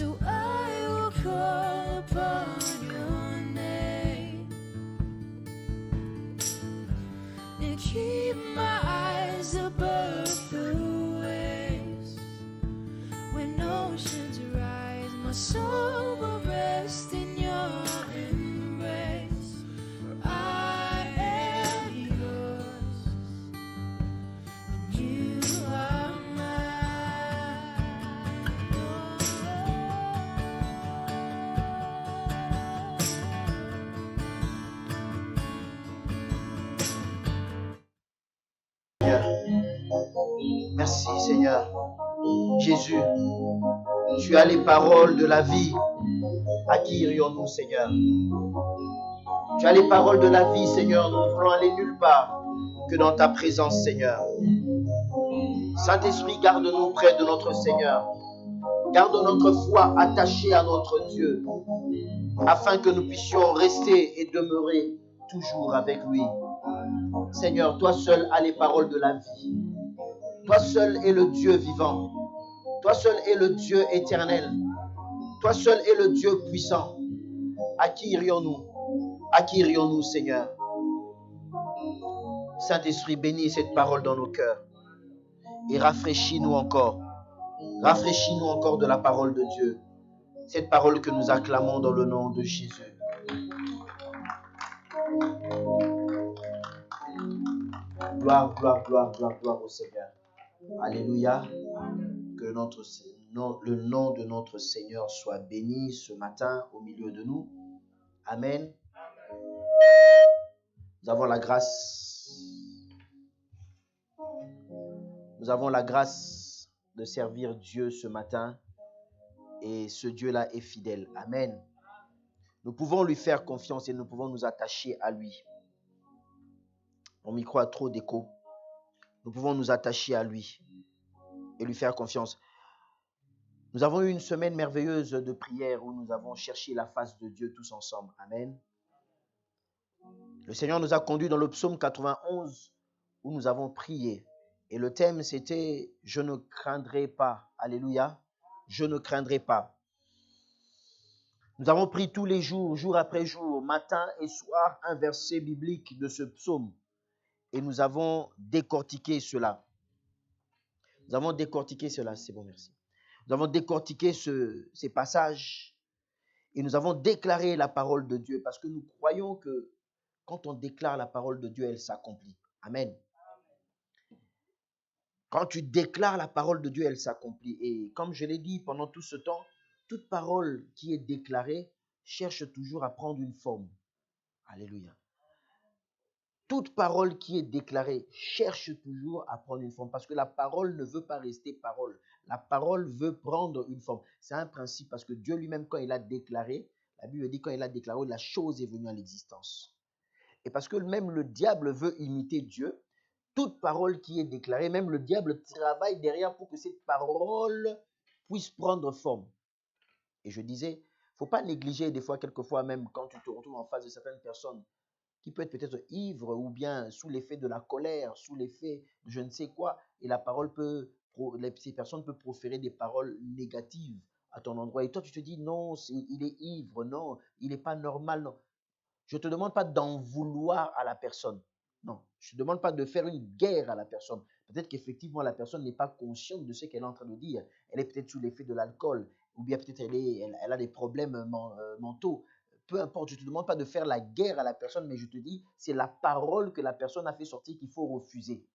So I will call upon your name and keep my eyes above the waves. When oceans rise, my soul will rest in your embrace. For I am yours, and you are mine. Merci Seigneur. Jésus, tu as les paroles de la vie. À qui irions-nous, Seigneur? Tu as les paroles de la vie, Seigneur. Nous ne voulons aller nulle part que dans ta présence, Seigneur. Saint-Esprit, garde-nous près de notre Seigneur. Garde notre foi attachée à notre Dieu, afin que nous puissions rester et demeurer toujours avec lui. Seigneur, toi seul as les paroles de la vie. Toi seul es le Dieu vivant. Toi seul es le Dieu éternel. Toi seul es le Dieu puissant. À qui irions-nous? À qui irions-nous, Seigneur? Saint-Esprit, bénis cette parole dans nos cœurs et rafraîchis-nous encore. Rafraîchis-nous encore de la parole de Dieu. Cette parole que nous acclamons dans le nom de Jésus. Gloire, gloire, gloire, gloire, gloire au Seigneur. Alléluia. Que le nom de notre Seigneur soit béni ce matin au milieu de nous. Amen. Nous avons la grâce. Nous avons la grâce de servir Dieu ce matin. Et ce Dieu-là est fidèle. Amen. Nous pouvons lui faire confiance et nous pouvons nous attacher à lui. Mon micro a trop d'écho. Nous pouvons nous attacher à lui et lui faire confiance. Nous avons eu une semaine merveilleuse de prière où nous avons cherché la face de Dieu tous ensemble. Amen. Le Seigneur nous a conduits dans le psaume 91 où nous avons prié. Et le thème c'était « Je ne craindrai pas ». Alléluia. Je ne craindrai pas. Nous avons pris tous les jours, jour après jour, matin et soir, un verset biblique de ce psaume. Et nous avons décortiqué cela. Nous avons décortiqué cela. C'est bon, merci. Nous avons décortiqué ces passages. Et nous avons déclaré la parole de Dieu. Parce que nous croyons que quand on déclare la parole de Dieu, elle s'accomplit. Amen. Quand tu déclares la parole de Dieu, elle s'accomplit. Et comme je l'ai dit pendant tout ce temps, toute parole qui est déclarée cherche toujours à prendre une forme. Alléluia. Toute parole qui est déclarée cherche toujours à prendre une forme. Parce que la parole ne veut pas rester parole. La parole veut prendre une forme. C'est un principe parce que Dieu lui-même, quand il a déclaré, la Bible dit quand il a déclaré, la chose est venue à l'existence. Et parce que même le diable veut imiter Dieu, toute parole qui est déclarée, même le diable travaille derrière pour que cette parole puisse prendre forme. Et je disais, il ne faut pas négliger des fois, quelquefois même, quand tu te retrouves en face de certaines personnes qui peuvent être peut-être ivres ou bien sous l'effet de la colère, sous l'effet de je ne sais quoi, et la parole ces personnes peuvent proférer des paroles négatives à ton endroit. Et toi, tu te dis, non, il est ivre, non, il n'est pas normal, non. Je ne te demande pas d'en vouloir à la personne. Non, je ne te demande pas de faire une guerre à la personne. Peut-être qu'effectivement, la personne n'est pas consciente de ce qu'elle est en train de dire. Elle est peut-être sous l'effet de l'alcool, ou bien peut-être elle a des problèmes mentaux. Peu importe, je ne te demande pas de faire la guerre à la personne, mais je te dis, c'est la parole que la personne a fait sortir qu'il faut refuser.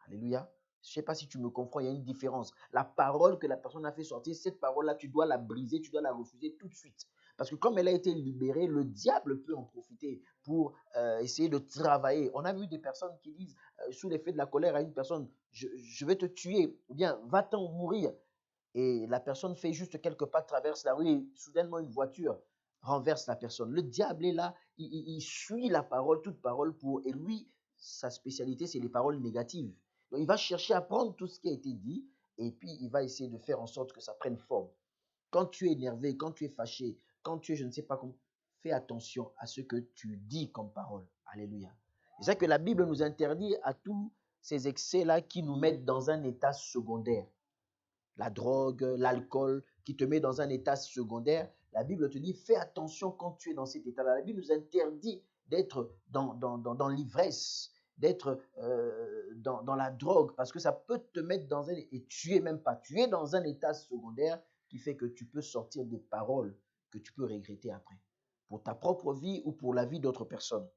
Alléluia. Je ne sais pas si tu me comprends, il y a une différence. La parole que la personne a fait sortir, cette parole-là, tu dois la briser, tu dois la refuser tout de suite. Parce que comme elle a été libérée, le diable peut en profiter pour essayer de travailler. On a vu des personnes qui disent, sous l'effet de la colère à une personne, je vais te tuer, ou bien va-t'en mourir. Et la personne fait juste quelques pas, traverse la rue, et soudainement une voiture renverse la personne. Le diable est là, il suit la parole, toute parole et lui, sa spécialité, c'est les paroles négatives. Donc, il va chercher à prendre tout ce qui a été dit et puis il va essayer de faire en sorte que ça prenne forme. Quand tu es énervé, quand tu es fâché, quand tu es je ne sais pas comment, fais attention à ce que tu dis comme parole. Alléluia. C'est ça que la Bible nous interdit à tous ces excès-là qui nous mettent dans un état secondaire. La drogue, l'alcool, qui te met dans un état secondaire, la Bible te dit, fais attention quand tu es dans cet état-là. La Bible nous interdit d'être dans l'ivresse, d'être dans la drogue, parce que ça peut te mettre dans un... Et tu es même pas, tu es dans un état secondaire qui fait que tu peux sortir des paroles que tu peux regretter après, pour ta propre vie ou pour la vie d'autres personnes.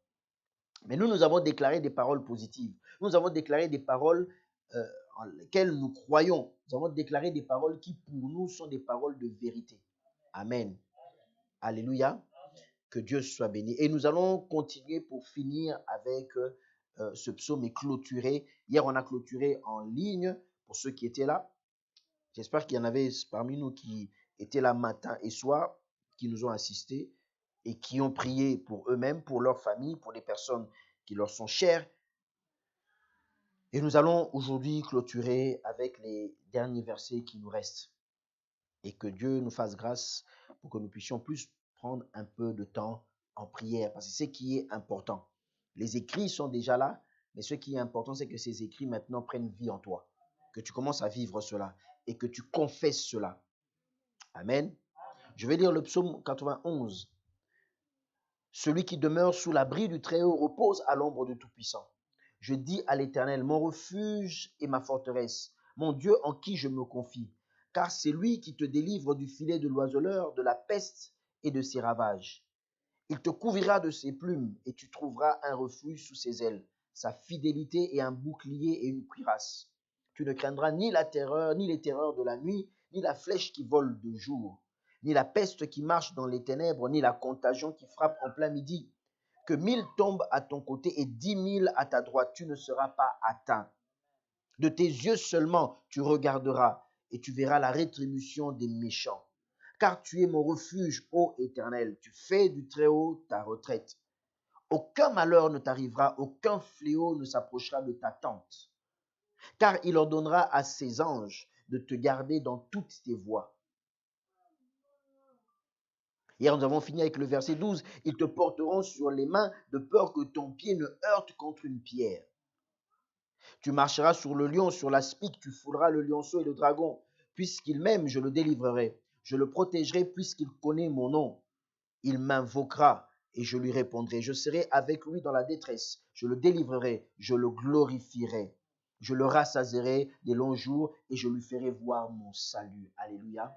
Mais nous avons déclaré des paroles positives. Nous avons déclaré des paroles en lesquelles nous croyons. Nous avons déclaré des paroles qui, pour nous, sont des paroles de vérité. Amen. Alléluia. Que Dieu soit béni. Et nous allons continuer pour finir avec ce psaume et clôturer. Hier, on a clôturé en ligne pour ceux qui étaient là. J'espère qu'il y en avait parmi nous qui étaient là matin et soir, qui nous ont assistés et qui ont prié pour eux-mêmes, pour leur famille, pour les personnes qui leur sont chères. Et nous allons aujourd'hui clôturer avec les derniers versets qui nous restent. Et que Dieu nous fasse grâce pour que nous puissions plus prendre un peu de temps en prière. Parce que c'est ce qui est important. Les écrits sont déjà là, mais ce qui est important, c'est que ces écrits maintenant prennent vie en toi. Que tu commences à vivre cela et que tu confesses cela. Amen. Je vais lire le psaume 91. Celui qui demeure sous l'abri du Très-Haut repose à l'ombre du Tout-Puissant. Je dis à l'Éternel, mon refuge et ma forteresse, mon Dieu en qui je me confie. Car c'est lui qui te délivre du filet de l'oiseleur, de la peste et de ses ravages. Il te couvrira de ses plumes et tu trouveras un refuge sous ses ailes. Sa fidélité est un bouclier et une cuirasse. Tu ne craindras ni la terreur, ni les terreurs de la nuit, ni la flèche qui vole de jour, ni la peste qui marche dans les ténèbres, ni la contagion qui frappe en plein midi. Que 1000 tombent à ton côté et 10 000 à ta droite, tu ne seras pas atteint. De tes yeux seulement tu regarderas et tu verras la rétribution des méchants. Car tu es mon refuge, ô Éternel, tu fais du Très-Haut ta retraite. Aucun malheur ne t'arrivera, aucun fléau ne s'approchera de ta tente. Car il ordonnera à ses anges de te garder dans toutes tes voies. Hier, nous avons fini avec le verset 12. Ils te porteront sur les mains de peur que ton pied ne heurte contre une pierre. Tu marcheras sur le lion, sur l'aspic, tu fouleras le lionceau et le dragon. Puisqu'il m'aime, je le délivrerai. Je le protégerai puisqu'il connaît mon nom. Il m'invoquera et je lui répondrai. Je serai avec lui dans la détresse. Je le délivrerai, je le glorifierai. Je le rassasierai des longs jours et je lui ferai voir mon salut. Alléluia.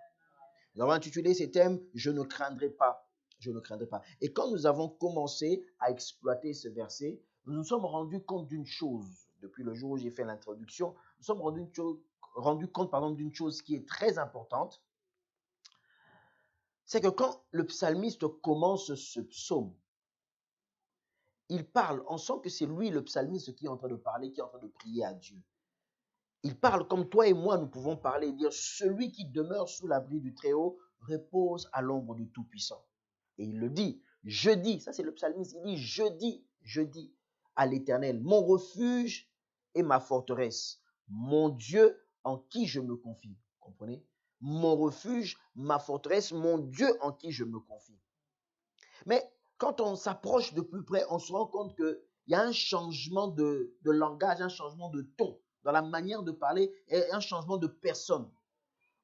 Nous avons intitulé ces thèmes « Je ne craindrai pas ». Je ne craindrai pas. Et quand nous avons commencé à exploiter ce verset, nous nous sommes rendus compte d'une chose. Depuis le jour où j'ai fait l'introduction, nous nous sommes rendus compte d'une chose qui est très importante. C'est que quand le psalmiste commence ce psaume, il parle, on sent que c'est lui le psalmiste qui est en train de parler, qui est en train de prier à Dieu. Il parle comme toi et moi, nous pouvons parler et dire, celui qui demeure sous l'abri du Très-Haut repose à l'ombre du Tout-Puissant. Et il le dit, je dis, ça c'est le psalmiste, il dit, je dis à l'Éternel, mon refuge et ma forteresse, mon Dieu en qui je me confie. Comprenez? Mon refuge, ma forteresse, mon Dieu en qui je me confie. Mais quand on s'approche de plus près, on se rend compte qu'il y a un changement de langage, un changement de ton dans la manière de parler et un changement de personne.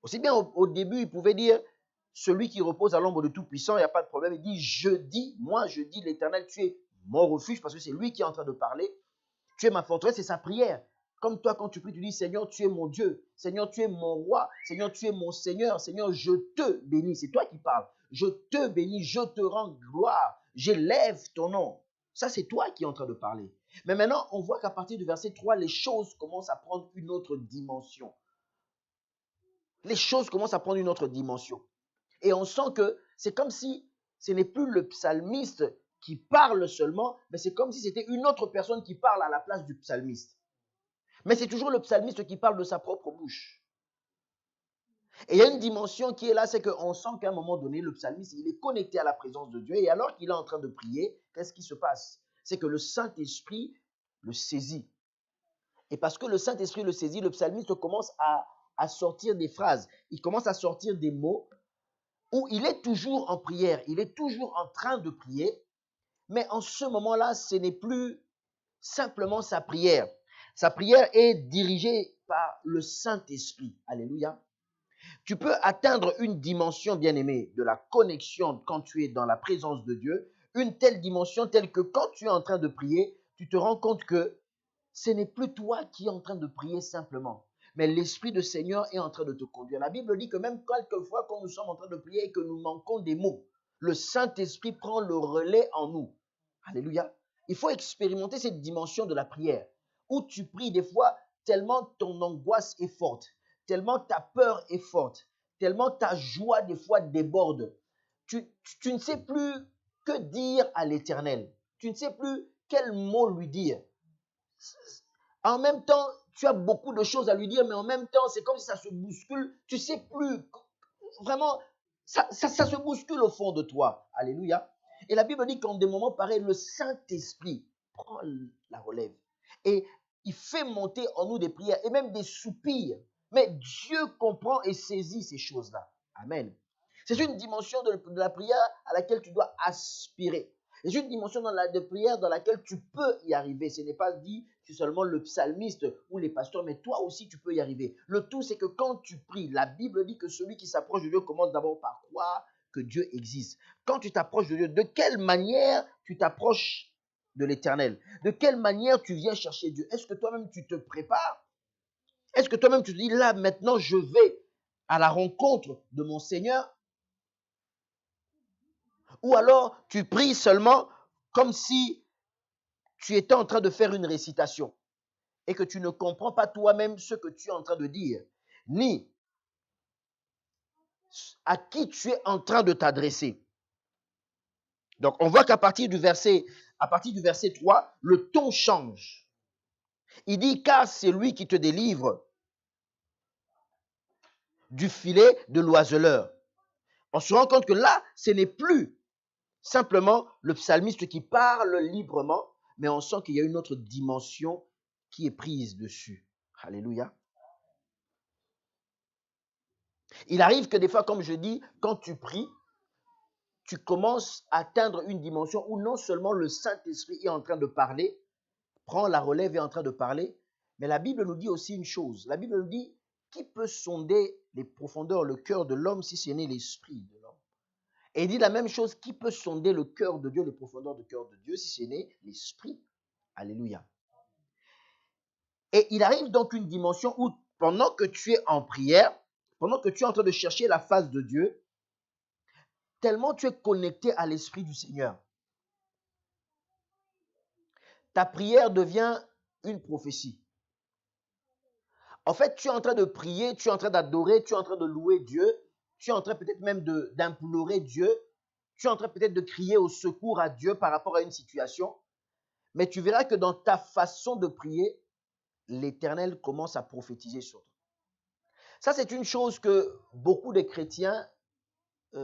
Aussi bien au début, il pouvait dire, celui qui repose à l'ombre de Tout-Puissant, il n'y a pas de problème. Il dit, je dis, l'Éternel, tu es mon refuge, parce que c'est lui qui est en train de parler. Tu es ma forteresse, c'est sa prière. Comme toi, quand tu pries, tu dis, Seigneur, tu es mon Dieu. Seigneur, tu es mon roi. Seigneur, tu es mon Seigneur. Seigneur, je te bénis. C'est toi qui parles. Je te bénis, je te rends gloire. J'élève ton nom. Ça, c'est toi qui es en train de parler. Mais maintenant, on voit qu'à partir du verset 3, les choses commencent à prendre une autre dimension. Les choses commencent à prendre une autre dimension. Et on sent que c'est comme si ce n'est plus le psalmiste qui parle seulement, mais c'est comme si c'était une autre personne qui parle à la place du psalmiste. Mais c'est toujours le psalmiste qui parle de sa propre bouche. Et il y a une dimension qui est là, c'est qu'on sent qu'à un moment donné, le psalmiste, il est connecté à la présence de Dieu. Et alors qu'il est en train de prier, qu'est-ce qui se passe? C'est que le Saint-Esprit le saisit. Et parce que le Saint-Esprit le saisit, le psalmiste commence à sortir des phrases. Il commence à sortir des mots où il est toujours en prière. Il est toujours en train de prier. Mais en ce moment-là, ce n'est plus simplement sa prière. Sa prière est dirigée par le Saint-Esprit. Alléluia. Tu peux atteindre une dimension, bien aimée, de la connexion quand tu es dans la présence de Dieu, une telle dimension telle que quand tu es en train de prier, tu te rends compte que ce n'est plus toi qui es en train de prier simplement, mais l'Esprit du Seigneur est en train de te conduire. La Bible dit que même quelquefois, quand nous sommes en train de prier et que nous manquons des mots, le Saint-Esprit prend le relais en nous. Alléluia. Il faut expérimenter cette dimension de la prière, où tu pries des fois tellement ton angoisse est forte, tellement ta peur est forte, tellement ta joie des fois déborde. Tu ne sais plus que dire à l'Éternel. Tu ne sais plus quel mot lui dire. En même temps, tu as beaucoup de choses à lui dire, mais en même temps, c'est comme si ça se bouscule. Tu ne sais plus. Vraiment, ça se bouscule au fond de toi. Alléluia. Et la Bible dit qu'en des moments pareils, le Saint-Esprit prend la relève. Et il fait monter en nous des prières et même des soupirs. Mais Dieu comprend et saisit ces choses-là. Amen. C'est une dimension de la prière à laquelle tu dois aspirer. C'est une dimension de prière dans laquelle tu peux y arriver. Ce n'est pas dit c'est seulement le psalmiste ou les pasteurs, mais toi aussi tu peux y arriver. Le tout, c'est que quand tu pries, la Bible dit que celui qui s'approche de Dieu commence d'abord par croire que Dieu existe. Quand tu t'approches de Dieu, de quelle manière tu t'approches de l'Éternel? De quelle manière tu viens chercher Dieu? Est-ce que toi-même tu te prépares? Est-ce que toi-même tu te dis là maintenant je vais à la rencontre de mon Seigneur? Ou alors tu pries seulement comme si tu étais en train de faire une récitation et que tu ne comprends pas toi-même ce que tu es en train de dire, ni à qui tu es en train de t'adresser. Donc on voit qu'à partir du verset 3, le ton change. Il dit car c'est lui qui te délivre du filet de l'oiseleur. On se rend compte que là, ce n'est plus simplement le psalmiste qui parle librement, mais on sent qu'il y a une autre dimension qui est prise dessus. Alléluia. Il arrive que des fois, comme je dis, quand tu pries, tu commences à atteindre une dimension où non seulement le Saint-Esprit est en train de parler, prend la relève et est en train de parler, mais la Bible nous dit aussi une chose. La Bible nous dit, qui peut sonder les profondeurs, le cœur de l'homme si ce n'est l'esprit de l'homme? Et il dit la même chose, qui peut sonder le cœur de Dieu, les profondeurs du cœur de Dieu si ce n'est l'esprit? Alléluia. Et il arrive donc une dimension où pendant que tu es en prière, pendant que tu es en train de chercher la face de Dieu, tellement tu es connecté à l'Esprit du Seigneur, ta prière devient une prophétie. En fait, tu es en train de prier, tu es en train d'adorer, tu es en train de louer Dieu, tu es en train peut-être même d'implorer Dieu, tu es en train peut-être de crier au secours à Dieu par rapport à une situation, mais tu verras que dans ta façon de prier, l'Éternel commence à prophétiser sur toi. Ça, c'est une chose que beaucoup de chrétiens pas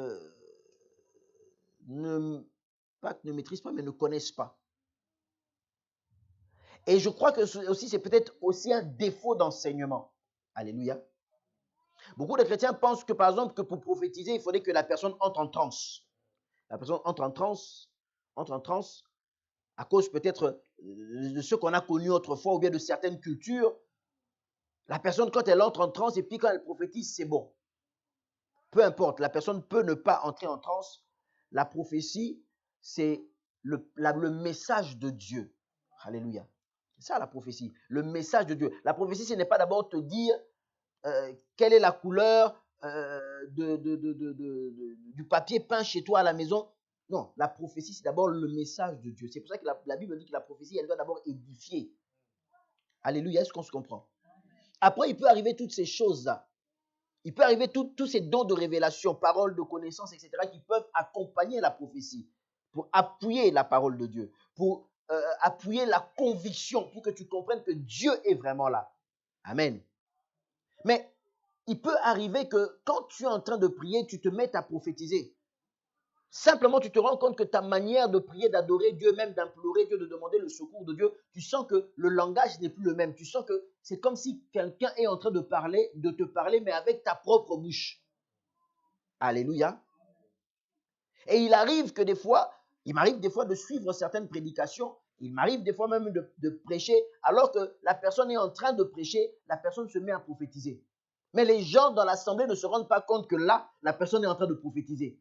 ne maîtrisent pas, mais ne connaissent pas. Et je crois que aussi, c'est peut-être aussi un défaut d'enseignement. Alléluia. Beaucoup de chrétiens pensent que, par exemple, que pour prophétiser, il faudrait que la personne entre en transe. La personne entre en transe, à cause peut-être de ce qu'on a connu autrefois ou bien de certaines cultures. La personne, quand elle entre en transe et puis quand elle prophétise, c'est bon. Peu importe, la personne peut ne pas entrer en transe. La prophétie, c'est le message de Dieu. Alléluia. C'est ça la prophétie, le message de Dieu. La prophétie, ce n'est pas d'abord te dire quelle est la couleur du papier peint chez toi à la maison. Non, la prophétie, c'est d'abord le message de Dieu. C'est pour ça que la Bible dit que la prophétie, elle doit d'abord édifier. Alléluia, est-ce qu'on se comprend? Après, il peut arriver toutes ces choses-là. Il peut arriver tous ces dons de révélation, paroles de connaissance, etc., qui peuvent accompagner la prophétie, pour appuyer la parole de Dieu, pour appuyer la conviction, pour que tu comprennes que Dieu est vraiment là. Amen. Mais il peut arriver que quand tu es en train de prier, tu te mettes à prophétiser. Simplement, tu te rends compte que ta manière de prier, d'adorer Dieu, même d'implorer Dieu, de demander le secours de Dieu, tu sens que le langage n'est plus le même. Tu sens que c'est comme si quelqu'un est en train de te parler, mais avec ta propre bouche. Alléluia. Et il m'arrive des fois de suivre certaines prédications, il m'arrive des fois même de prêcher, alors que la personne est en train de prêcher, la personne se met à prophétiser. Mais les gens dans l'assemblée ne se rendent pas compte que là, la personne est en train de prophétiser.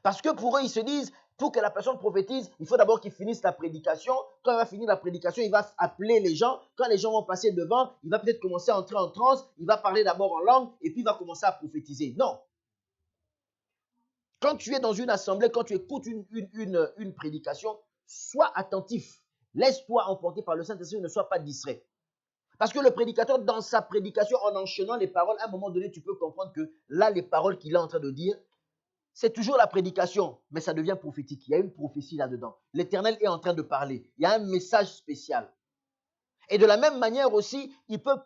Parce que pour eux, ils se disent, pour que la personne prophétise, il faut d'abord qu'il finisse la prédication. Quand il va finir la prédication, il va appeler les gens. Quand les gens vont passer devant, il va peut-être commencer à entrer en transe. Il va parler d'abord en langue et puis il va commencer à prophétiser. Non. Quand tu es dans une assemblée, quand tu écoutes une prédication, sois attentif. Laisse-toi emporter par le Saint-Esprit, ne sois pas distrait. Parce que le prédicateur, dans sa prédication, en enchaînant les paroles, à un moment donné, tu peux comprendre que là, les paroles qu'il est en train de dire, c'est toujours la prédication, mais ça devient prophétique. Il y a une prophétie là-dedans. L'Éternel est en train de parler. Il y a un message spécial. Et de la même manière aussi, il peut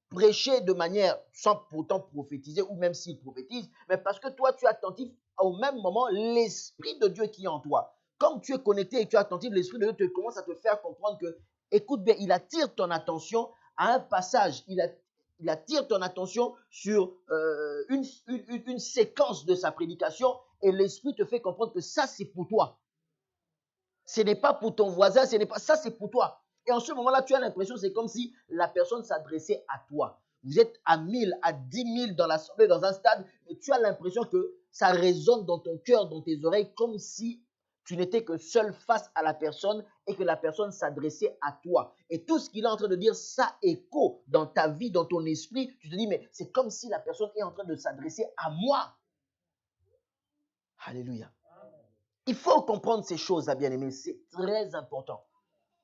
prêcher de manière sans pourtant prophétiser, ou même s'il prophétise, mais parce que toi, tu es attentif au même moment, l'Esprit de Dieu qui est en toi. Comme tu es connecté et tu es attentif, l'Esprit de Dieu commence à te faire comprendre que, écoute bien, il attire ton attention à un passage, il attire ton attention sur une séquence de sa prédication et l'Esprit te fait comprendre que ça, c'est pour toi. Ce n'est pas pour ton voisin, ça, c'est pour toi. Et en ce moment-là, tu as l'impression, c'est comme si la personne s'adressait à toi. Vous êtes à 1000, à 10 000 dans l'assemblée, dans un stade, et tu as l'impression que ça résonne dans ton cœur, dans tes oreilles, comme si tu n'étais que seul face à la personne et que la personne s'adressait à toi. Et tout ce qu'il est en train de dire, ça écho dans ta vie, dans ton esprit. Tu te dis, mais c'est comme si la personne est en train de s'adresser à moi. Alléluia. Il faut comprendre ces choses, bien-aimés. C'est très important.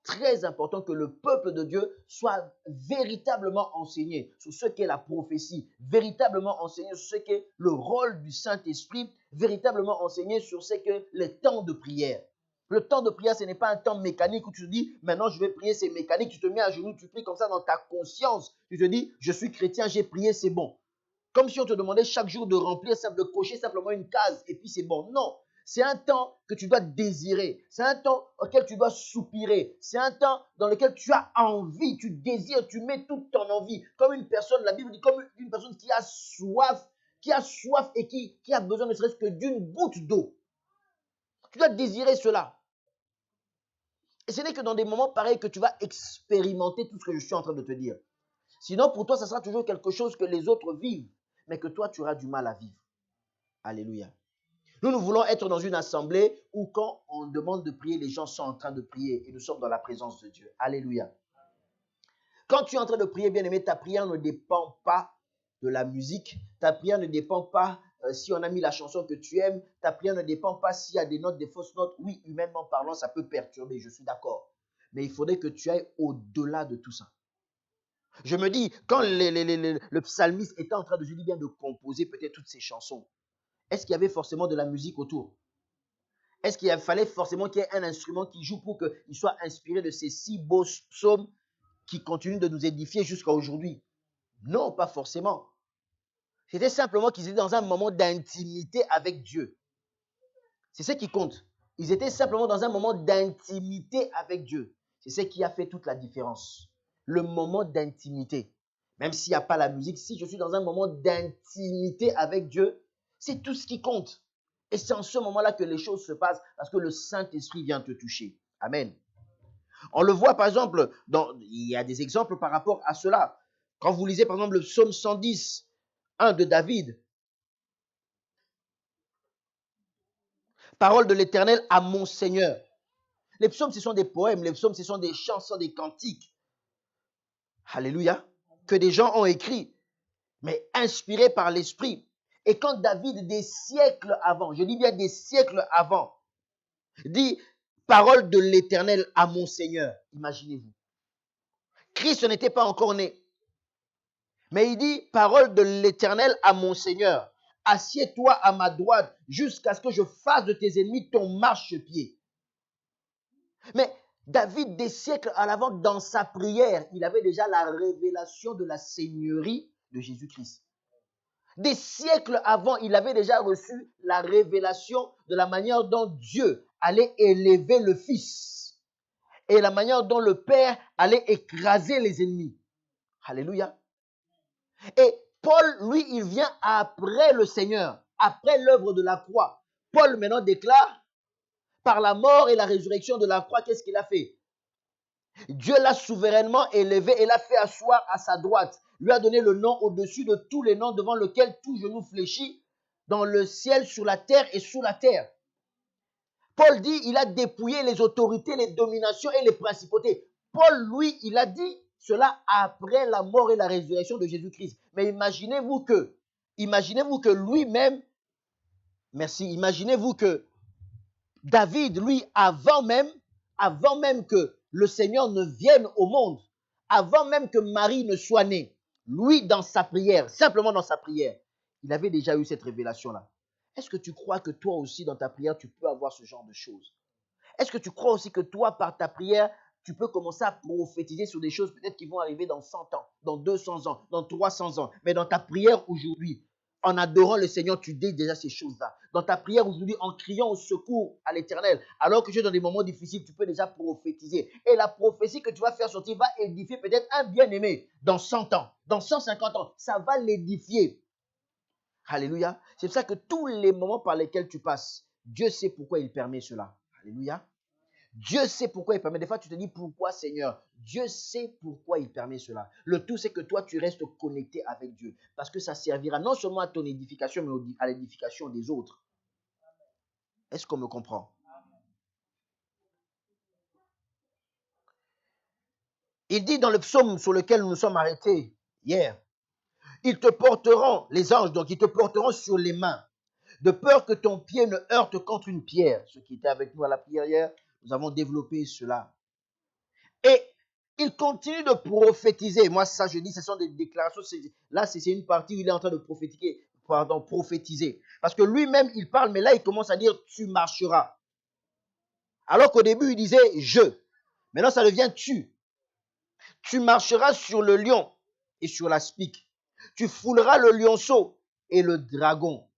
Très important que le peuple de Dieu soit véritablement enseigné sur ce qu'est la prophétie, véritablement enseigné sur ce qu'est le rôle du Saint-Esprit, véritablement enseigné sur ce qu'est les temps de prière. Le temps de prière, ce n'est pas un temps mécanique où tu te dis, maintenant je vais prier, c'est mécanique, tu te mets à genoux, tu pries comme ça dans ta conscience. Tu te dis, je suis chrétien, j'ai prié, c'est bon. Comme si on te demandait chaque jour de remplir, de cocher simplement une case et puis c'est bon. Non. C'est un temps que tu dois désirer. C'est un temps auquel tu dois soupirer. C'est un temps dans lequel tu as envie, tu désires, tu mets toute ton envie. Comme une personne, la Bible dit, comme une personne qui a soif et qui a besoin ne serait-ce que d'une goutte d'eau. Tu dois désirer cela. Et ce n'est que dans des moments pareils que tu vas expérimenter tout ce que je suis en train de te dire. Sinon, pour toi, ça sera toujours quelque chose que les autres vivent, mais que toi, tu auras du mal à vivre. Alléluia. Nous voulons être dans une assemblée où quand on demande de prier, les gens sont en train de prier et nous sommes dans la présence de Dieu. Alléluia. Quand tu es en train de prier, bien-aimé, ta prière ne dépend pas de la musique. Ta prière ne dépend pas si on a mis la chanson que tu aimes. Ta prière ne dépend pas s'il y a des notes, des fausses notes. Oui, humainement parlant, ça peut perturber, je suis d'accord. Mais il faudrait que tu ailles au-delà de tout ça. Je me dis, quand le psalmiste était en train de, je dis bien, de composer peut-être toutes ces chansons, est-ce qu'il y avait forcément de la musique autour? Est-ce qu'il fallait forcément qu'il y ait un instrument qui joue pour qu'il soit inspiré de ces 6 beaux psaumes qui continuent de nous édifier jusqu'à aujourd'hui? Non, pas forcément. C'était simplement qu'ils étaient dans un moment d'intimité avec Dieu. C'est ce qui compte. Ils étaient simplement dans un moment d'intimité avec Dieu. C'est ce qui a fait toute la différence. Le moment d'intimité. Même s'il n'y a pas la musique, si je suis dans un moment d'intimité avec Dieu, c'est tout ce qui compte. Et c'est en ce moment-là que les choses se passent parce que le Saint-Esprit vient te toucher. Amen. On le voit par exemple, il y a des exemples par rapport à cela. Quand vous lisez par exemple le psaume 110, 1 de David, parole de l'Éternel à mon Seigneur. Les psaumes, ce sont des poèmes, les psaumes, ce sont des chants, ce sont des cantiques. Alléluia. Que des gens ont écrit, mais inspirés par l'Esprit. Et quand David, des siècles avant, je dis bien des siècles avant, dit parole de l'Éternel à mon Seigneur, imaginez-vous. Christ n'était pas encore né. Mais il dit parole de l'Éternel à mon Seigneur. Assieds-toi à ma droite jusqu'à ce que je fasse de tes ennemis ton marchepied. Mais David, des siècles à l'avant, dans sa prière, il avait déjà la révélation de la seigneurie de Jésus-Christ. Des siècles avant, il avait déjà reçu la révélation de la manière dont Dieu allait élever le Fils et la manière dont le Père allait écraser les ennemis. Alléluia. Et Paul, lui, il vient après le Seigneur, après l'œuvre de la croix. Paul maintenant déclare, par la mort et la résurrection de la croix, qu'est-ce qu'il a fait? Dieu l'a souverainement élevé et l'a fait asseoir à sa droite. lui a donné le nom au-dessus de tous les noms, devant lequel tout genou fléchit, dans le ciel, sur la terre et sous la terre. Paul dit, il a dépouillé les autorités, les dominations et les principautés. Paul, lui, il a dit cela après la mort et la résurrection de Jésus-Christ. Mais imaginez-vous que lui-même, merci, imaginez-vous que David, lui, avant même que le Seigneur ne vienne au monde, avant même que Marie ne soit née, lui, dans sa prière, simplement dans sa prière, il avait déjà eu cette révélation-là. Est-ce que tu crois que toi aussi, dans ta prière, tu peux avoir ce genre de choses? Est-ce que tu crois aussi que toi, par ta prière, tu peux commencer à prophétiser sur des choses peut-être qui vont arriver dans 100 ans, dans 200 ans, dans 300 ans, mais dans ta prière aujourd'hui, en adorant le Seigneur, tu dis déjà ces choses-là. Dans ta prière aujourd'hui, en criant au secours à l'Éternel, alors que tu es dans des moments difficiles, tu peux déjà prophétiser. Et la prophétie que tu vas faire sortir va édifier peut-être un bien-aimé dans 100 ans, dans 150 ans. Ça va l'édifier. Alléluia. C'est pour ça que tous les moments par lesquels tu passes, Dieu sait pourquoi il permet cela. Alléluia. Dieu sait pourquoi il permet. Des fois, tu te dis, pourquoi Seigneur? Dieu sait pourquoi il permet cela. Le tout, c'est que toi, tu restes connecté avec Dieu. Parce que ça servira non seulement à ton édification, mais à l'édification des autres. Est-ce qu'on me comprend? Il dit dans le psaume sur lequel nous nous sommes arrêtés hier, ils te porteront, les anges, donc ils te porteront sur les mains, de peur que ton pied ne heurte contre une pierre. Ceux qui étaient avec nous à la prière hier, nous avons développé cela. Et il continue de prophétiser. Moi, ça, je dis, ce sont des déclarations. Là, c'est une partie où il est en train de prophétiser. Parce que lui-même, il parle, mais là, il commence à dire, tu marcheras. Alors qu'au début, il disait, je. Maintenant, ça devient tu. Tu marcheras sur le lion et sur la spique. Tu fouleras le lionceau et le dragon.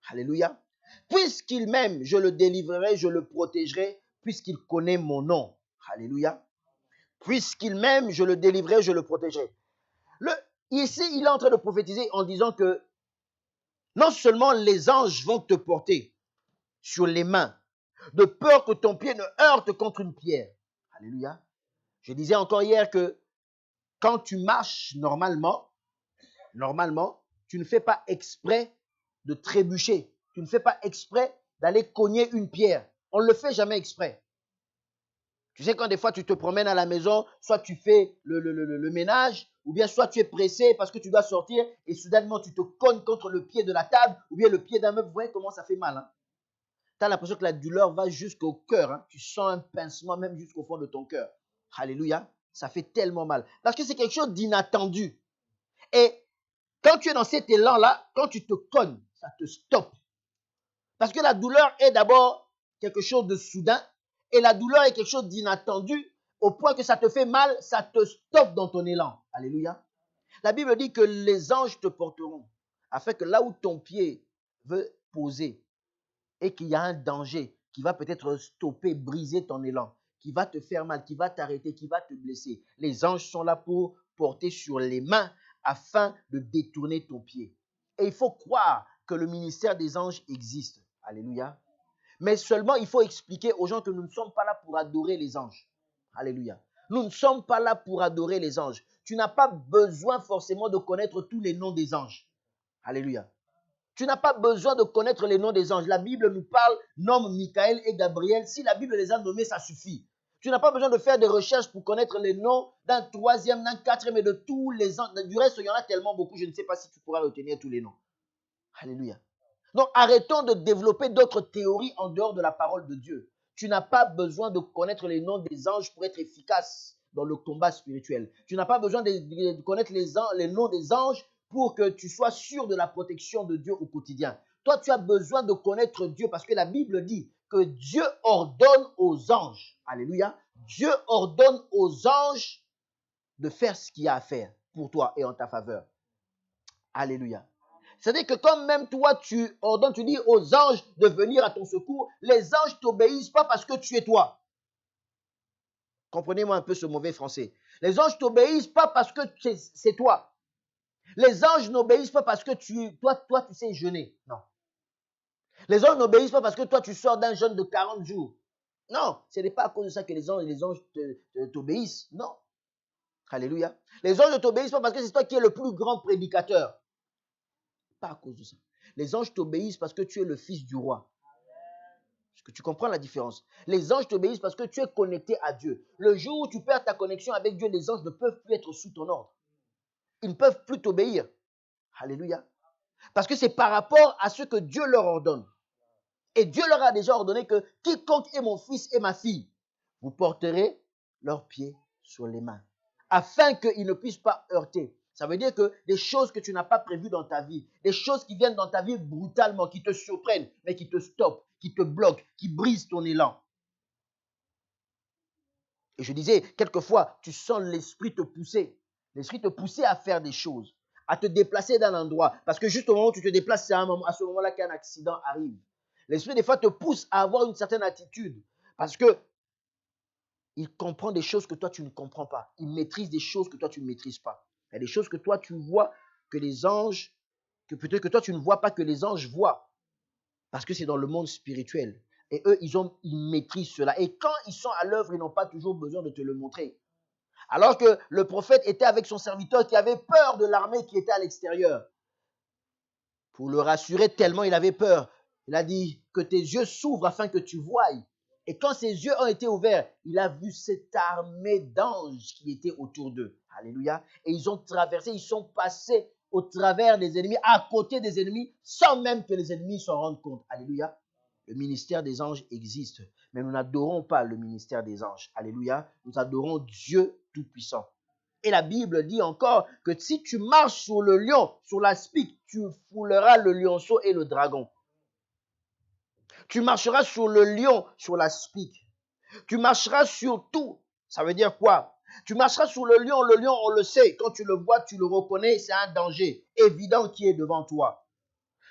Alléluia. Puisqu'il m'aime, je le délivrerai, je le protégerai, puisqu'il connaît mon nom. Alléluia. Puisqu'il m'aime, je le délivrerai, je le protégerai. Ici, il est en train de prophétiser en disant que non seulement les anges vont te porter sur les mains, de peur que ton pied ne heurte contre une pierre. Alléluia. Je disais encore hier que quand tu marches normalement, tu ne fais pas exprès de trébucher. Tu ne fais pas exprès d'aller cogner une pierre. On ne le fait jamais exprès. Tu sais, quand des fois tu te promènes à la maison, soit tu fais le ménage, ou bien soit tu es pressé parce que tu dois sortir et soudainement tu te cognes contre le pied de la table ou bien le pied d'un meuble. Vous voyez comment ça fait mal. Hein? Tu as l'impression que la douleur va jusqu'au cœur. Hein? Tu sens un pincement même jusqu'au fond de ton cœur. Alléluia. Ça fait tellement mal. Parce que c'est quelque chose d'inattendu. Et quand tu es dans cet élan-là, quand tu te cognes, ça te stoppe. Parce que la douleur est d'abord quelque chose de soudain et la douleur est quelque chose d'inattendu au point que ça te fait mal, ça te stoppe dans ton élan. Alléluia. La Bible dit que les anges te porteront afin que là où ton pied veut poser et qu'il y a un danger qui va peut-être stopper, briser ton élan, qui va te faire mal, qui va t'arrêter, qui va te blesser. Les anges sont là pour porter sur les mains afin de détourner ton pied. Et il faut croire que le ministère des anges existe. Alléluia. Mais seulement, il faut expliquer aux gens que nous ne sommes pas là pour adorer les anges. Alléluia. Nous ne sommes pas là pour adorer les anges. Tu n'as pas besoin forcément de connaître tous les noms des anges. Alléluia. Tu n'as pas besoin de connaître les noms des anges. La Bible nous parle, nomme Michael et Gabriel. Si la Bible les a nommés, ça suffit. Tu n'as pas besoin de faire des recherches pour connaître les noms d'un troisième, d'un quatrième et de tous les anges. Du reste, il y en a tellement beaucoup, je ne sais pas si tu pourras retenir tous les noms. Alléluia. Donc, arrêtons de développer d'autres théories en dehors de la parole de Dieu. Tu n'as pas besoin de connaître les noms des anges pour être efficace dans le combat spirituel. Tu n'as pas besoin de connaître les noms des anges pour que tu sois sûr de la protection de Dieu au quotidien. Toi, tu as besoin de connaître Dieu parce que la Bible dit que Dieu ordonne aux anges. Alléluia. Dieu ordonne aux anges de faire ce qu'il y a à faire pour toi et en ta faveur. Alléluia. C'est-à-dire que quand même toi, tu ordonnes, tu dis aux anges de venir à ton secours, les anges t'obéissent pas parce que tu es toi. Comprenez-moi un peu ce mauvais français. Les anges t'obéissent pas parce que c'est toi. Les anges n'obéissent pas parce que toi, tu sais jeûner. Non. Les anges n'obéissent pas parce que toi, tu sors d'un jeûne de 40 jours. Non, ce n'est pas à cause de ça que les anges t'obéissent. Non. Alléluia. Les anges ne t'obéissent pas parce que c'est toi qui es le plus grand prédicateur. Pas à cause de ça. Les anges t'obéissent parce que tu es le fils du roi. Est-ce que tu comprends la différence? Les anges t'obéissent parce que tu es connecté à Dieu. Le jour où tu perds ta connexion avec Dieu, les anges ne peuvent plus être sous ton ordre. Ils ne peuvent plus t'obéir. Alléluia. Parce que c'est par rapport à ce que Dieu leur ordonne. Et Dieu leur a déjà ordonné que quiconque est mon fils et ma fille, vous porterez leurs pieds sur les mains, afin qu'ils ne puissent pas heurter. Ça veut dire que des choses que tu n'as pas prévues dans ta vie, des choses qui viennent dans ta vie brutalement, qui te surprennent, mais qui te stoppent, qui te bloquent, qui brisent ton élan. Et je disais, quelquefois, tu sens l'esprit te pousser à faire des choses, à te déplacer d'un endroit. Parce que juste au moment où tu te déplaces, c'est à ce moment-là qu'un accident arrive. L'esprit, des fois, te pousse à avoir une certaine attitude. Parce que il comprend des choses que toi, tu ne comprends pas. Il maîtrise des choses que toi, tu ne maîtrises pas. Il y a des choses que toi, tu vois que les anges, que peut-être que toi, tu ne vois pas que les anges voient. Parce que c'est dans le monde spirituel. Et eux, ils maîtrisent cela. Et quand ils sont à l'œuvre, ils n'ont pas toujours besoin de te le montrer. Alors que le prophète était avec son serviteur qui avait peur de l'armée qui était à l'extérieur. Pour le rassurer tellement il avait peur, il a dit que tes yeux s'ouvrent afin que tu voies. Et quand ses yeux ont été ouverts, il a vu cette armée d'anges qui était autour d'eux. Alléluia. Et ils ont traversé, ils sont passés au travers des ennemis, à côté des ennemis, sans même que les ennemis s'en rendent compte. Alléluia. Le ministère des anges existe, mais nous n'adorons pas le ministère des anges. Alléluia. Nous adorons Dieu Tout-Puissant. Et la Bible dit encore que si tu marches sur le lion, sur la spique, tu fouleras le lionceau et le dragon. Tu marcheras sur le lion, sur la spique. Tu marcheras sur tout. Ça veut dire quoi? Tu marcheras sur le lion, on le sait. Quand tu le vois, tu le reconnais, c'est un danger évident qui est devant toi.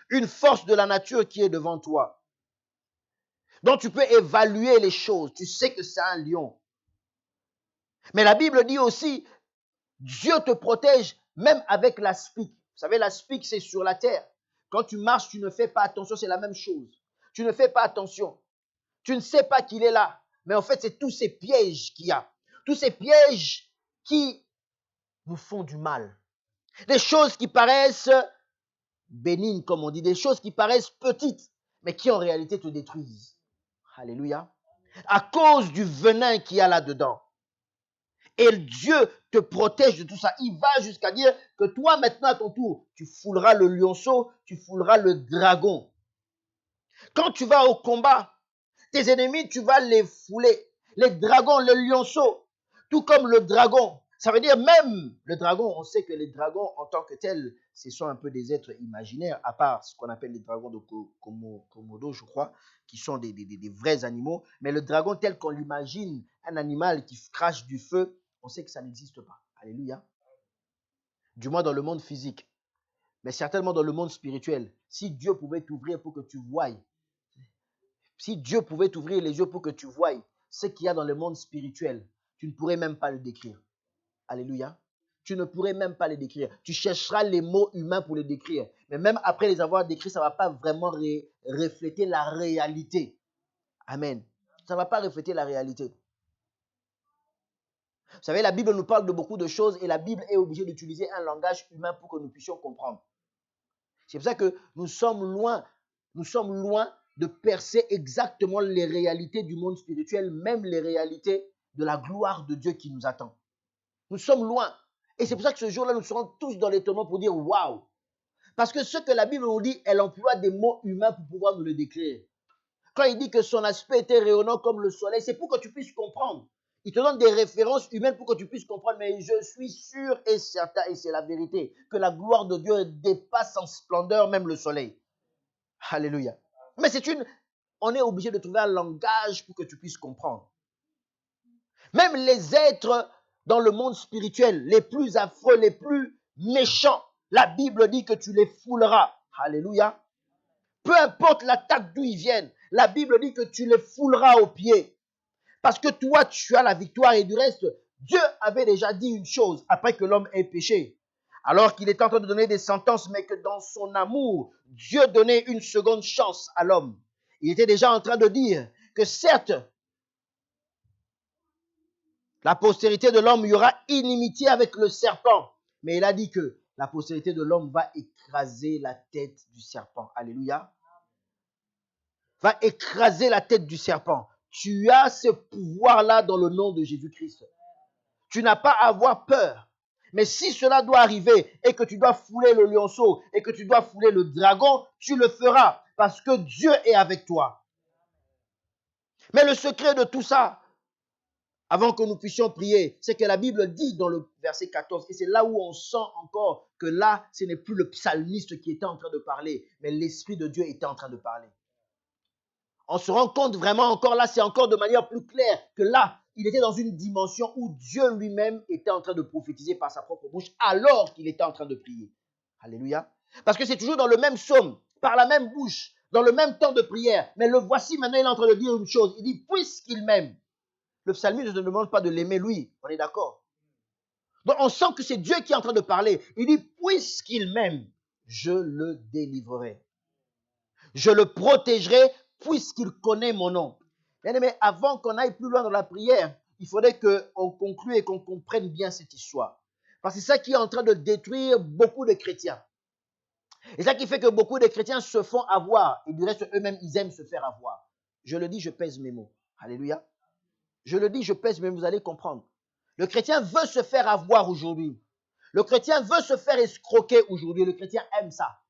Une force de la nature qui est devant toi. Donc tu peux évaluer les choses. Tu sais que c'est un lion. Mais la Bible dit aussi, Dieu te protège même avec la spique. Vous savez, la spique, c'est sur la terre. Quand tu marches, tu ne fais pas attention, c'est la même chose. Tu ne fais pas attention. Tu ne sais pas qu'il est là. Mais en fait, c'est tous ces pièges qu'il y a. Tous ces pièges qui nous font du mal. Des choses qui paraissent bénignes, comme on dit. Des choses qui paraissent petites, mais qui en réalité te détruisent. Alléluia. À cause du venin qu'il y a là-dedans. Et Dieu te protège de tout ça. Il va jusqu'à dire que toi, maintenant, à ton tour, tu fouleras le lionceau, tu fouleras le dragon. Quand tu vas au combat, tes ennemis, tu vas les fouler. Les dragons, les lionceaux, tout comme le dragon. Ça veut dire même le dragon, on sait que les dragons en tant que tels, ce sont un peu des êtres imaginaires, à part ce qu'on appelle les dragons de Komodo, je crois, qui sont des vrais animaux. Mais le dragon tel qu'on l'imagine, un animal qui crache du feu, on sait que ça n'existe pas. Alléluia. Du moins dans le monde physique, mais certainement dans le monde spirituel. Si Dieu pouvait t'ouvrir pour que tu voies, si Dieu pouvait t'ouvrir les yeux pour que tu voies ce qu'il y a dans le monde spirituel, tu ne pourrais même pas le décrire. Alléluia. Tu ne pourrais même pas les décrire. Tu chercheras les mots humains pour les décrire. Mais même après les avoir décrits, ça ne va pas vraiment refléter la réalité. Amen. Ça ne va pas refléter la réalité. Vous savez, la Bible nous parle de beaucoup de choses et la Bible est obligée d'utiliser un langage humain pour que nous puissions comprendre. C'est pour ça que nous sommes loin de percer exactement les réalités du monde spirituel, même les réalités de la gloire de Dieu qui nous attend. Nous sommes loin. Et c'est pour ça que ce jour-là, nous serons tous dans l'étonnement pour dire waouh. Parce que ce que la Bible nous dit, elle emploie des mots humains pour pouvoir nous le décrire. Quand il dit que son aspect était rayonnant comme le soleil, c'est pour que tu puisses comprendre. Il te donne des références humaines pour que tu puisses comprendre. Mais je suis sûr et certain, et c'est la vérité, que la gloire de Dieu dépasse en splendeur même le soleil. Alléluia. Mais on est obligé de trouver un langage pour que tu puisses comprendre. Même les êtres dans le monde spirituel, les plus affreux, les plus méchants, la Bible dit que tu les fouleras. Alléluia. Peu importe l'attaque d'où ils viennent, la Bible dit que tu les fouleras aux pieds. Parce que toi, tu as la victoire et du reste, Dieu avait déjà dit une chose après que l'homme ait péché. Alors qu'il était en train de donner des sentences, mais que dans son amour, Dieu donnait une seconde chance à l'homme. Il était déjà en train de dire que certes, La postérité de l'homme, il y aura inimitié avec le serpent. Mais il a dit que la postérité de l'homme va écraser la tête du serpent. Alléluia. Va écraser la tête du serpent. Tu as ce pouvoir-là dans le nom de Jésus-Christ. Tu n'as pas à avoir peur. Mais si cela doit arriver et que tu dois fouler le lionceau et que tu dois fouler le dragon, tu le feras parce que Dieu est avec toi. Mais le secret de tout ça, avant que nous puissions prier, c'est que la Bible dit dans le verset 14, et c'est là où on sent encore que là, ce n'est plus le psalmiste qui était en train de parler, mais l'Esprit de Dieu était en train de parler. On se rend compte vraiment encore là, c'est encore de manière plus claire que là, il était dans une dimension où Dieu lui-même était en train de prophétiser par sa propre bouche alors qu'il était en train de prier. Alléluia. Parce que c'est toujours dans le même psaume, par la même bouche, dans le même temps de prière. Mais le voici maintenant, il est en train de dire une chose. Il dit, puisqu'il m'aime. Le psalmiste ne demande pas de l'aimer lui. On est d'accord? Donc on sent que c'est Dieu qui est en train de parler. Il dit, puisqu'il m'aime, je le délivrerai. Je le protégerai puisqu'il connaît mon nom. Bien-aimé, avant qu'on aille plus loin dans la prière, il faudrait qu'on conclue et qu'on comprenne bien cette histoire. Parce que c'est ça qui est en train de détruire beaucoup de chrétiens. Et ça qui fait que beaucoup de chrétiens se font avoir. Et du reste, eux-mêmes, ils aiment se faire avoir. Je le dis, je pèse mes mots. Alléluia. Je le dis, je pèse mes mots, vous allez comprendre. Le chrétien veut se faire avoir aujourd'hui. Le chrétien veut se faire escroquer aujourd'hui. Le chrétien aime ça.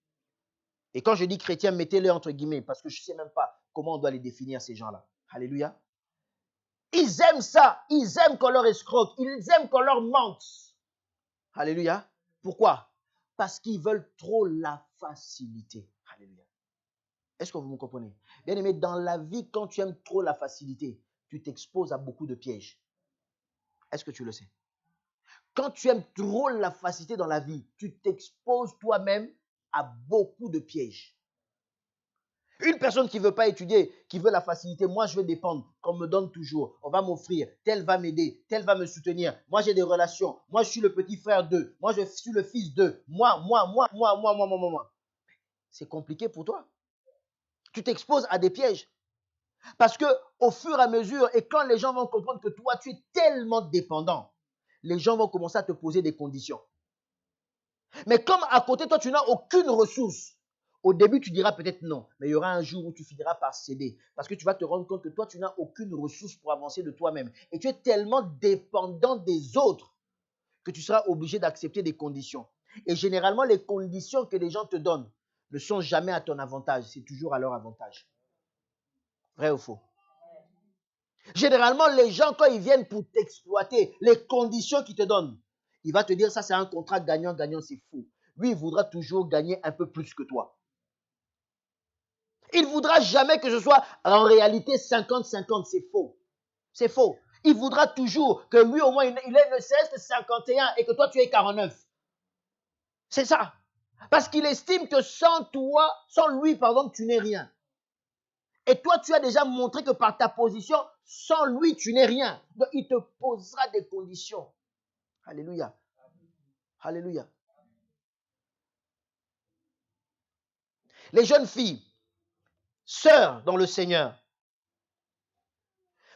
Et quand je dis chrétien, mettez-les entre guillemets, parce que je ne sais même pas comment on doit les définir, ces gens-là. Alléluia. Ils aiment ça. Ils aiment qu'on leur escroque. Ils aiment qu'on leur mente. Alléluia. Pourquoi? Parce qu'ils veulent trop la facilité. Alléluia. Est-ce que vous me comprenez? Bien aimé, dans la vie, quand tu aimes trop la facilité, tu t'exposes à beaucoup de pièges. Est-ce que tu le sais? Quand tu aimes trop la facilité dans la vie, tu t'exposes toi-même à beaucoup de pièges. Une personne qui ne veut pas étudier, qui veut la facilité, moi je veux dépendre, qu'on me donne toujours, on va m'offrir, tel va m'aider, tel va me soutenir, moi j'ai des relations, moi je suis le petit frère d'eux, moi je suis le fils d'eux, moi. C'est compliqué pour toi. Tu t'exposes à des pièges. Parce que au fur et à mesure, et quand les gens vont comprendre que toi tu es tellement dépendant, les gens vont commencer à te poser des conditions. Mais comme à côté, toi tu n'as aucune ressource, au début, tu diras peut-être non, mais il y aura un jour où tu finiras par céder. Parce que tu vas te rendre compte que toi, tu n'as aucune ressource pour avancer de toi-même. Et tu es tellement dépendant des autres que tu seras obligé d'accepter des conditions. Et généralement, les conditions que les gens te donnent ne sont jamais à ton avantage, c'est toujours à leur avantage. Vrai ou faux? Généralement, les gens, quand ils viennent pour t'exploiter, les conditions qu'ils te donnent, il va te dire ça, c'est un contrat gagnant-gagnant, c'est faux. Lui, il voudra toujours gagner un peu plus que toi. Il ne voudra jamais que ce soit en réalité 50-50. C'est faux. C'est faux. Il voudra toujours que lui, au moins, il ait ne cesse que 51 et que toi, tu aies 49. C'est ça. Parce qu'il estime que sans lui, tu n'es rien. Et toi, tu as déjà montré que par ta position, sans lui, tu n'es rien. Donc, il te posera des conditions. Alléluia. Alléluia. Les jeunes filles, sœurs dans le Seigneur,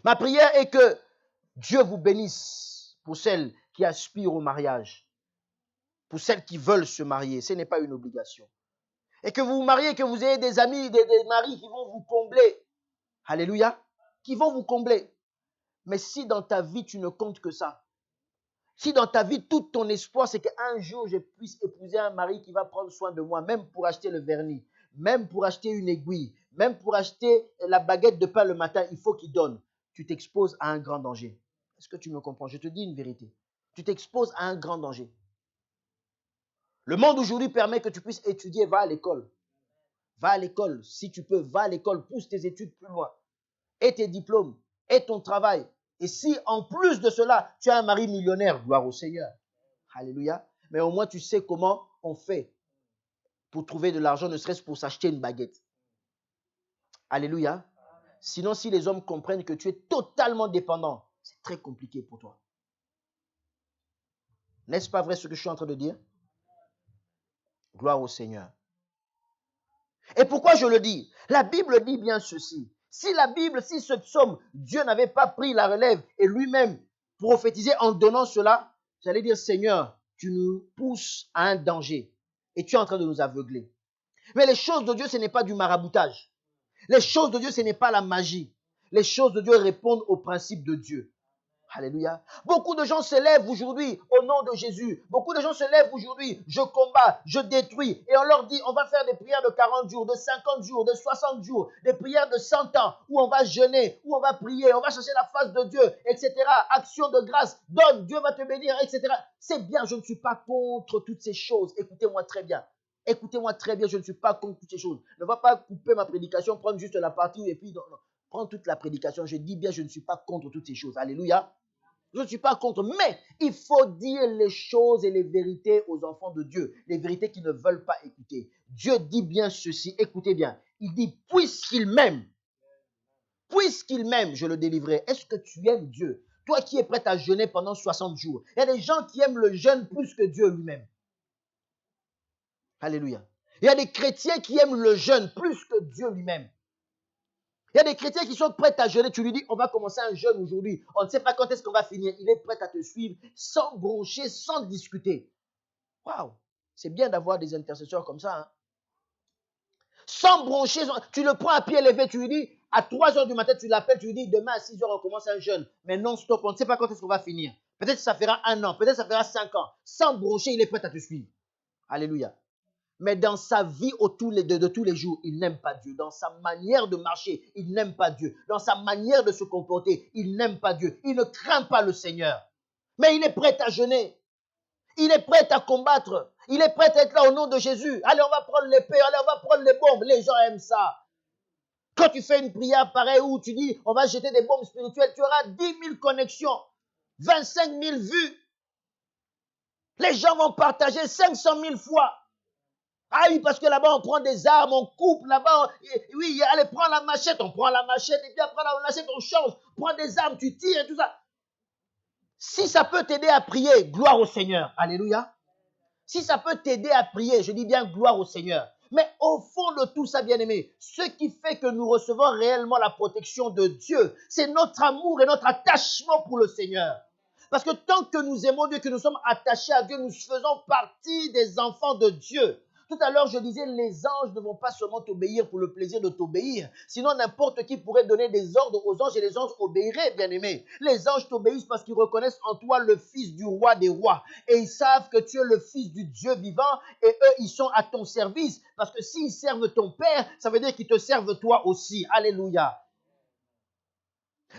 ma prière est que Dieu vous bénisse pour celles qui aspirent au mariage, pour celles qui veulent se marier. Ce n'est pas une obligation. Et que vous vous mariez, que vous ayez des amis, des maris qui vont vous combler. Alléluia. Qui vont vous combler. Mais si dans ta vie, tu ne comptes que ça, si dans ta vie, tout ton espoir, c'est qu'un jour, je puisse épouser un mari qui va prendre soin de moi, même pour acheter le vernis, même pour acheter une aiguille, même pour acheter la baguette de pain le matin, il faut qu'il donne. Tu t'exposes à un grand danger. Est-ce que tu me comprends? Je te dis une vérité. Tu t'exposes à un grand danger. Le monde aujourd'hui permet que tu puisses étudier, va à l'école. Va à l'école, si tu peux, va à l'école, pousse tes études plus loin. Et tes diplômes, et ton travail. Et si en plus de cela, tu as un mari millionnaire, gloire au Seigneur. Alléluia. Mais au moins tu sais comment on fait pour trouver de l'argent, ne serait-ce pour s'acheter une baguette. Alléluia. Sinon, si les hommes comprennent que tu es totalement dépendant, c'est très compliqué pour toi. N'est-ce pas vrai ce que je suis en train de dire? Gloire au Seigneur. Et pourquoi je le dis? La Bible dit bien ceci. Si ce psaume, Dieu n'avait pas pris la relève et lui-même prophétiser en donnant cela, j'allais dire, Seigneur, tu nous pousses à un danger et tu es en train de nous aveugler. Mais les choses de Dieu, ce n'est pas du maraboutage. Les choses de Dieu, ce n'est pas la magie. Les choses de Dieu répondent aux principes de Dieu. Alléluia. Beaucoup de gens se lèvent aujourd'hui au nom de Jésus. Beaucoup de gens se lèvent aujourd'hui. Je combats, je détruis. Et on leur dit, on va faire des prières de 40 jours, de 50 jours, de 60 jours, des prières de 100 ans, où on va jeûner, où on va prier, on va chercher la face de Dieu, etc. Action de grâce, donne, Dieu va te bénir, etc. C'est bien, je ne suis pas contre toutes ces choses. Écoutez-moi très bien. Écoutez-moi très bien, je ne suis pas contre toutes ces choses. Ne va pas couper ma prédication, prendre juste la partie et puis non. Prends toute la prédication. Je dis bien, je ne suis pas contre toutes ces choses. Alléluia. Je ne suis pas contre, mais il faut dire les choses et les vérités aux enfants de Dieu, les vérités qu'ils ne veulent pas écouter. Dieu dit bien ceci, écoutez bien, il dit, puisqu'il m'aime, je le délivrerai. Est-ce que tu aimes Dieu? Toi qui es prêt à jeûner pendant 60 jours, il y a des gens qui aiment le jeûne plus que Dieu lui-même. Alléluia. Il y a des chrétiens qui aiment le jeûne plus que Dieu lui-même. Il y a des chrétiens qui sont prêts à jeûner. Tu lui dis, on va commencer un jeûne aujourd'hui. On ne sait pas quand est-ce qu'on va finir. Il est prêt à te suivre sans broncher, sans discuter. Waouh! C'est bien d'avoir des intercesseurs comme ça. Hein? Sans broncher, tu le prends à pied levé. Tu lui dis, à 3 heures du matin, tu l'appelles. Tu lui dis, demain à 6 heures, on commence un jeûne. Mais non, stop. On ne sait pas quand est-ce qu'on va finir. Peut-être que ça fera 1 an. Peut-être que ça fera 5 ans. Sans broncher, il est prêt à te suivre. Alléluia. Mais dans sa vie de tous les jours, il n'aime pas Dieu. Dans sa manière de marcher, il n'aime pas Dieu. Dans sa manière de se comporter, il n'aime pas Dieu. Il ne craint pas le Seigneur. Mais il est prêt à jeûner. Il est prêt à combattre. Il est prêt à être là au nom de Jésus. Allez, on va prendre l'épée. Allez, on va prendre les bombes. Les gens aiment ça. Quand tu fais une prière pareille où tu dis, on va jeter des bombes spirituelles, tu auras 10 000 connexions, 25 000 vues. Les gens vont partager 500 000 fois. Ah oui, parce que là-bas, on prend des armes, on coupe là-bas. Oui, allez, prends la machette, on prend la machette, et puis après la machette, on change. Prends des armes, tu tires et tout ça. Si ça peut t'aider à prier, gloire au Seigneur. Alléluia. Si ça peut t'aider à prier, je dis bien gloire au Seigneur. Mais au fond de tout ça, bien-aimé, ce qui fait que nous recevons réellement la protection de Dieu, c'est notre amour et notre attachement pour le Seigneur. Parce que tant que nous aimons Dieu, que nous sommes attachés à Dieu, nous faisons partie des enfants de Dieu. Tout à l'heure, je disais, les anges ne vont pas seulement t'obéir pour le plaisir de t'obéir. Sinon, n'importe qui pourrait donner des ordres aux anges et les anges obéiraient, bien-aimés. Les anges t'obéissent parce qu'ils reconnaissent en toi le Fils du roi des rois. Et ils savent que tu es le Fils du Dieu vivant et eux, ils sont à ton service. Parce que s'ils servent ton Père, ça veut dire qu'ils te servent toi aussi. Alléluia.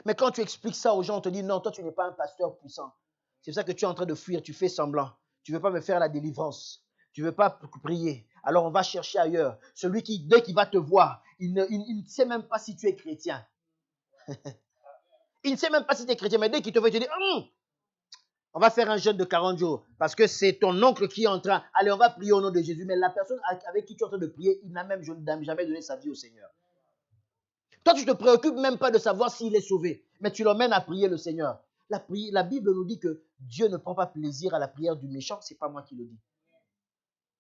Mais quand tu expliques ça aux gens, on te dit, non, toi, tu n'es pas un pasteur puissant. C'est ça que tu es en train de fuir, tu fais semblant. Tu ne veux pas me faire la délivrance. Tu ne veux pas prier. Alors on va chercher ailleurs. Celui qui, dès qu'il va te voir, il ne sait même pas si tu es chrétien. Il ne sait même pas si tu es chrétien, mais dès qu'il te voit, il te dit, on va faire un jeûne de 40 jours. Parce que c'est ton oncle qui est en train. Allez, on va prier au nom de Jésus. Mais la personne avec qui tu es en train de prier, il n'a même jamais donné sa vie au Seigneur. Toi, tu ne te préoccupes même pas de savoir s'il est sauvé. Mais tu l'emmènes à prier le Seigneur. La Bible nous dit que Dieu ne prend pas plaisir à la prière du méchant. Ce n'est pas moi qui le dis.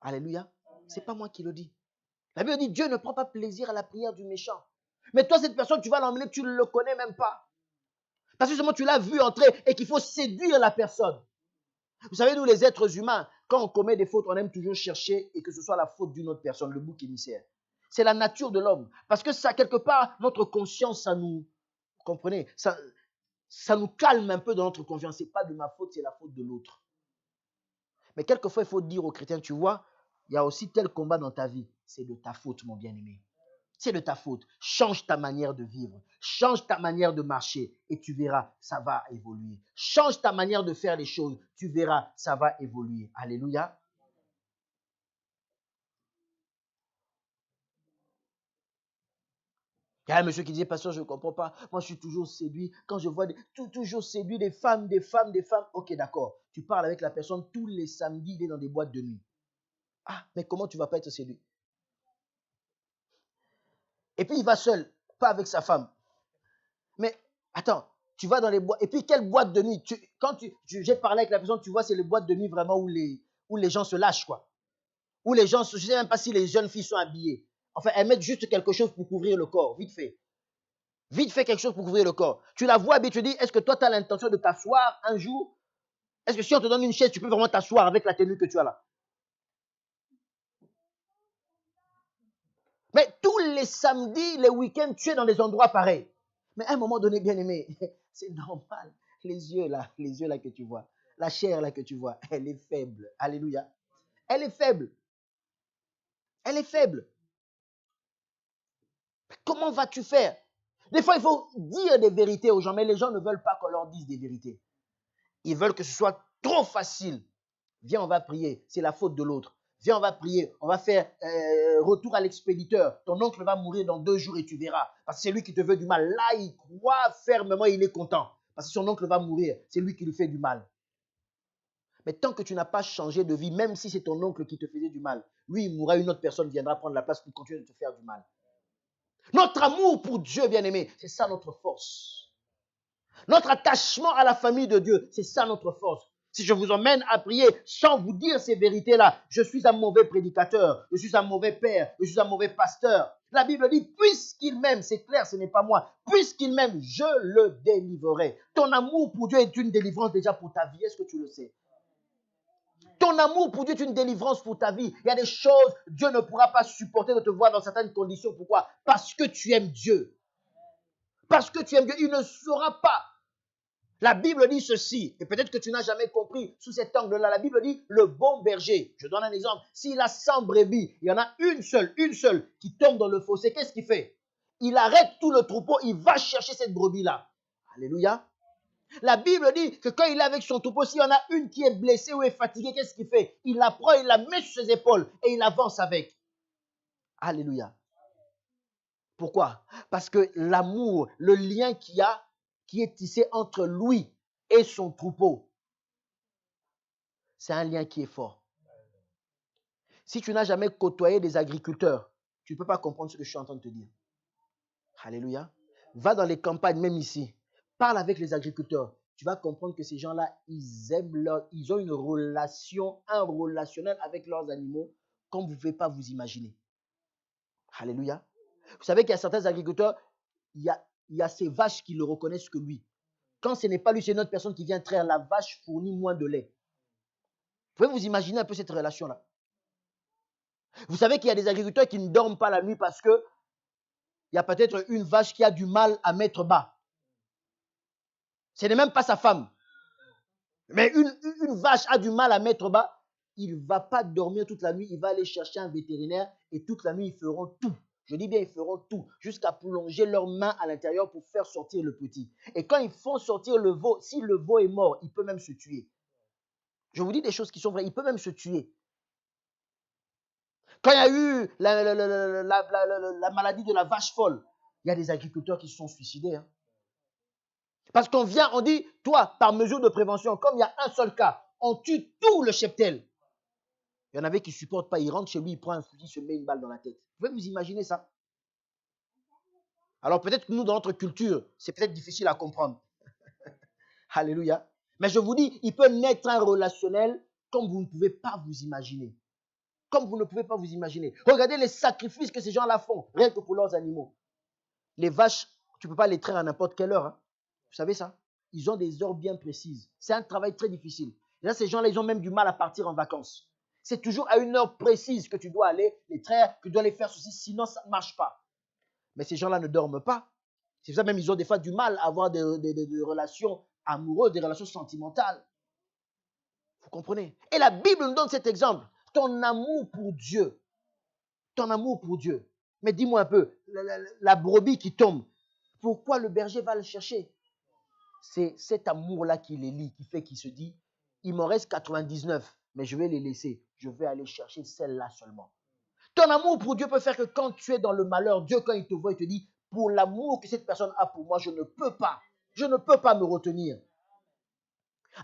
Alléluia. Ce n'est pas moi qui le dis. La Bible dit Dieu ne prend pas plaisir à la prière du méchant. Mais toi, cette personne, tu vas l'emmener, tu ne le connais même pas. Parce que seulement tu l'as vu entrer et qu'il faut séduire la personne. Vous savez, nous les êtres humains, quand on commet des fautes, on aime toujours chercher et que ce soit la faute d'une autre personne, le bouc émissaire. C'est la nature de l'homme. Parce que ça, quelque part, notre conscience, ça nous, vous comprenez, ça nous calme un peu dans notre confiance. Ce n'est pas de ma faute, c'est la faute de l'autre. Mais quelquefois, il faut dire aux chrétiens, tu vois, il y a aussi tel combat dans ta vie. C'est de ta faute, mon bien-aimé. C'est de ta faute. Change ta manière de vivre. Change ta manière de marcher et tu verras, ça va évoluer. Change ta manière de faire les choses. Tu verras, ça va évoluer. Alléluia. Il y a un monsieur qui disait, pasteur, je ne comprends pas. Moi, je suis toujours séduit. Quand je vois toujours séduit des femmes. Ok, d'accord. Tu parles avec la personne tous les samedis, il est dans des boîtes de nuit. Ah, mais comment tu ne vas pas être séduit? Et puis, il va seul, pas avec sa femme. Mais, attends, tu vas dans les boîtes. Et puis, quelle boîte de nuit? J'ai parlé avec la personne, tu vois, c'est les boîtes de nuit vraiment où les gens se lâchent, quoi. Où les gens, je ne sais même pas si les jeunes filles sont habillées. Enfin, elles mettent juste quelque chose pour couvrir le corps, vite fait. Vite, fais quelque chose pour couvrir le corps. Tu la vois, et tu dis, est-ce que toi, tu as l'intention de t'asseoir un jour? Est-ce que si on te donne une chaise, tu peux vraiment t'asseoir avec la tenue que tu as là? Mais tous les samedis, les week-ends, tu es dans des endroits pareils. Mais à un moment donné, bien aimé, c'est normal. Les yeux là que tu vois, la chair là que tu vois, elle est faible. Alléluia. Elle est faible. Elle est faible. Comment vas-tu faire? Des fois, il faut dire des vérités aux gens, mais les gens ne veulent pas qu'on leur dise des vérités. Ils veulent que ce soit trop facile. Viens, on va prier. C'est la faute de l'autre. Viens, on va prier. On va faire retour à l'expéditeur. Ton oncle va mourir dans 2 jours et tu verras. Parce que c'est lui qui te veut du mal. Là, il croit fermement, il est content. Parce que son oncle va mourir. C'est lui qui lui fait du mal. Mais tant que tu n'as pas changé de vie, même si c'est ton oncle qui te faisait du mal, lui, il mourra, une autre personne viendra prendre la place pour continuer de te faire du mal. Notre amour pour Dieu, bien-aimé, c'est ça notre force. Notre attachement à la famille de Dieu, c'est ça notre force. Si je vous emmène à prier sans vous dire ces vérités-là, je suis un mauvais prédicateur, je suis un mauvais père, je suis un mauvais pasteur. La Bible dit, puisqu'il m'aime, c'est clair, ce n'est pas moi, puisqu'il m'aime, je le délivrerai. Ton amour pour Dieu est une délivrance déjà pour ta vie, est-ce que tu le sais? Ton amour pour Dieu est une délivrance pour ta vie. Il y a des choses, Dieu ne pourra pas supporter de te voir dans certaines conditions. Pourquoi? Parce que tu aimes Dieu. Parce que tu aimes Dieu, il ne saura pas. La Bible dit ceci, et peut-être que tu n'as jamais compris sous cet angle-là. La Bible dit, le bon berger, je donne un exemple, s'il a 100 brebis, il y en a une seule qui tombe dans le fossé, qu'est-ce qu'il fait? Il arrête tout le troupeau, il va chercher cette brebis-là. Alléluia. La Bible dit que quand il est avec son troupeau, s'il y en a une qui est blessée ou est fatiguée, qu'est-ce qu'il fait? Il la prend, il la met sur ses épaules et il avance avec. Alléluia. Pourquoi? Parce que l'amour, le lien qu'il y a, qui est tissé entre lui et son troupeau, c'est un lien qui est fort. Si tu n'as jamais côtoyé des agriculteurs, tu ne peux pas comprendre ce que je suis en train de te dire. Alléluia. Va dans les campagnes, même ici. Parle avec les agriculteurs. Tu vas comprendre que ces gens-là, ils ont une relation, un relationnel avec leurs animaux comme vous ne pouvez pas vous imaginer. Alléluia. Vous savez qu'il y a certains agriculteurs, il y a ces vaches qui le reconnaissent que lui. Quand ce n'est pas lui, c'est une autre personne qui vient traire, la vache fournit moins de lait. Vous pouvez vous imaginer un peu cette relation-là. Vous savez qu'il y a des agriculteurs qui ne dorment pas la nuit parce que il y a peut-être une vache qui a du mal à mettre bas. Ce n'est même pas sa femme. Mais une vache a du mal à mettre bas. Il ne va pas dormir toute la nuit. Il va aller chercher un vétérinaire et toute la nuit, ils feront tout. Je dis bien, ils feront tout jusqu'à plonger leurs mains à l'intérieur pour faire sortir le petit. Et quand ils font sortir le veau, si le veau est mort, il peut même se tuer. Je vous dis des choses qui sont vraies. Il peut même se tuer. Quand il y a eu la maladie de la vache folle, il y a des agriculteurs qui se sont suicidés. Hein. Parce qu'on vient, on dit, toi, par mesure de prévention, comme il y a un seul cas, on tue tout le cheptel. Il y en avait qui ne supportent pas, il rentre chez lui, il prend un fusil, il se met une balle dans la tête. Vous pouvez vous imaginer ça? Alors peut-être que nous, dans notre culture, c'est peut-être difficile à comprendre. Alléluia. Mais je vous dis, il peut naître un relationnel comme vous ne pouvez pas vous imaginer. Comme vous ne pouvez pas vous imaginer. Regardez les sacrifices que ces gens-là font, rien que pour leurs animaux. Les vaches, tu ne peux pas les traire à n'importe quelle heure. Hein. Vous savez ça? Ils ont des heures bien précises. C'est un travail très difficile. Et là, ces gens-là, ils ont même du mal à partir en vacances. C'est toujours à une heure précise que tu dois aller les traire, que tu dois les faire ceci, sinon ça ne marche pas. Mais ces gens-là ne dorment pas. C'est pour ça même ils ont des fois du mal à avoir des relations amoureuses, des relations sentimentales. Vous comprenez? Et la Bible nous donne cet exemple. Ton amour pour Dieu. Ton amour pour Dieu. Mais dis-moi un peu, la brebis qui tombe, pourquoi le berger va le chercher? C'est cet amour-là qui les lie, qui fait qu'il se dit, il m'en reste 99, mais je vais les laisser. Je vais aller chercher celle-là seulement. Ton amour pour Dieu peut faire que quand tu es dans le malheur, Dieu, quand il te voit, il te dit, pour l'amour que cette personne a pour moi, je ne peux pas me retenir.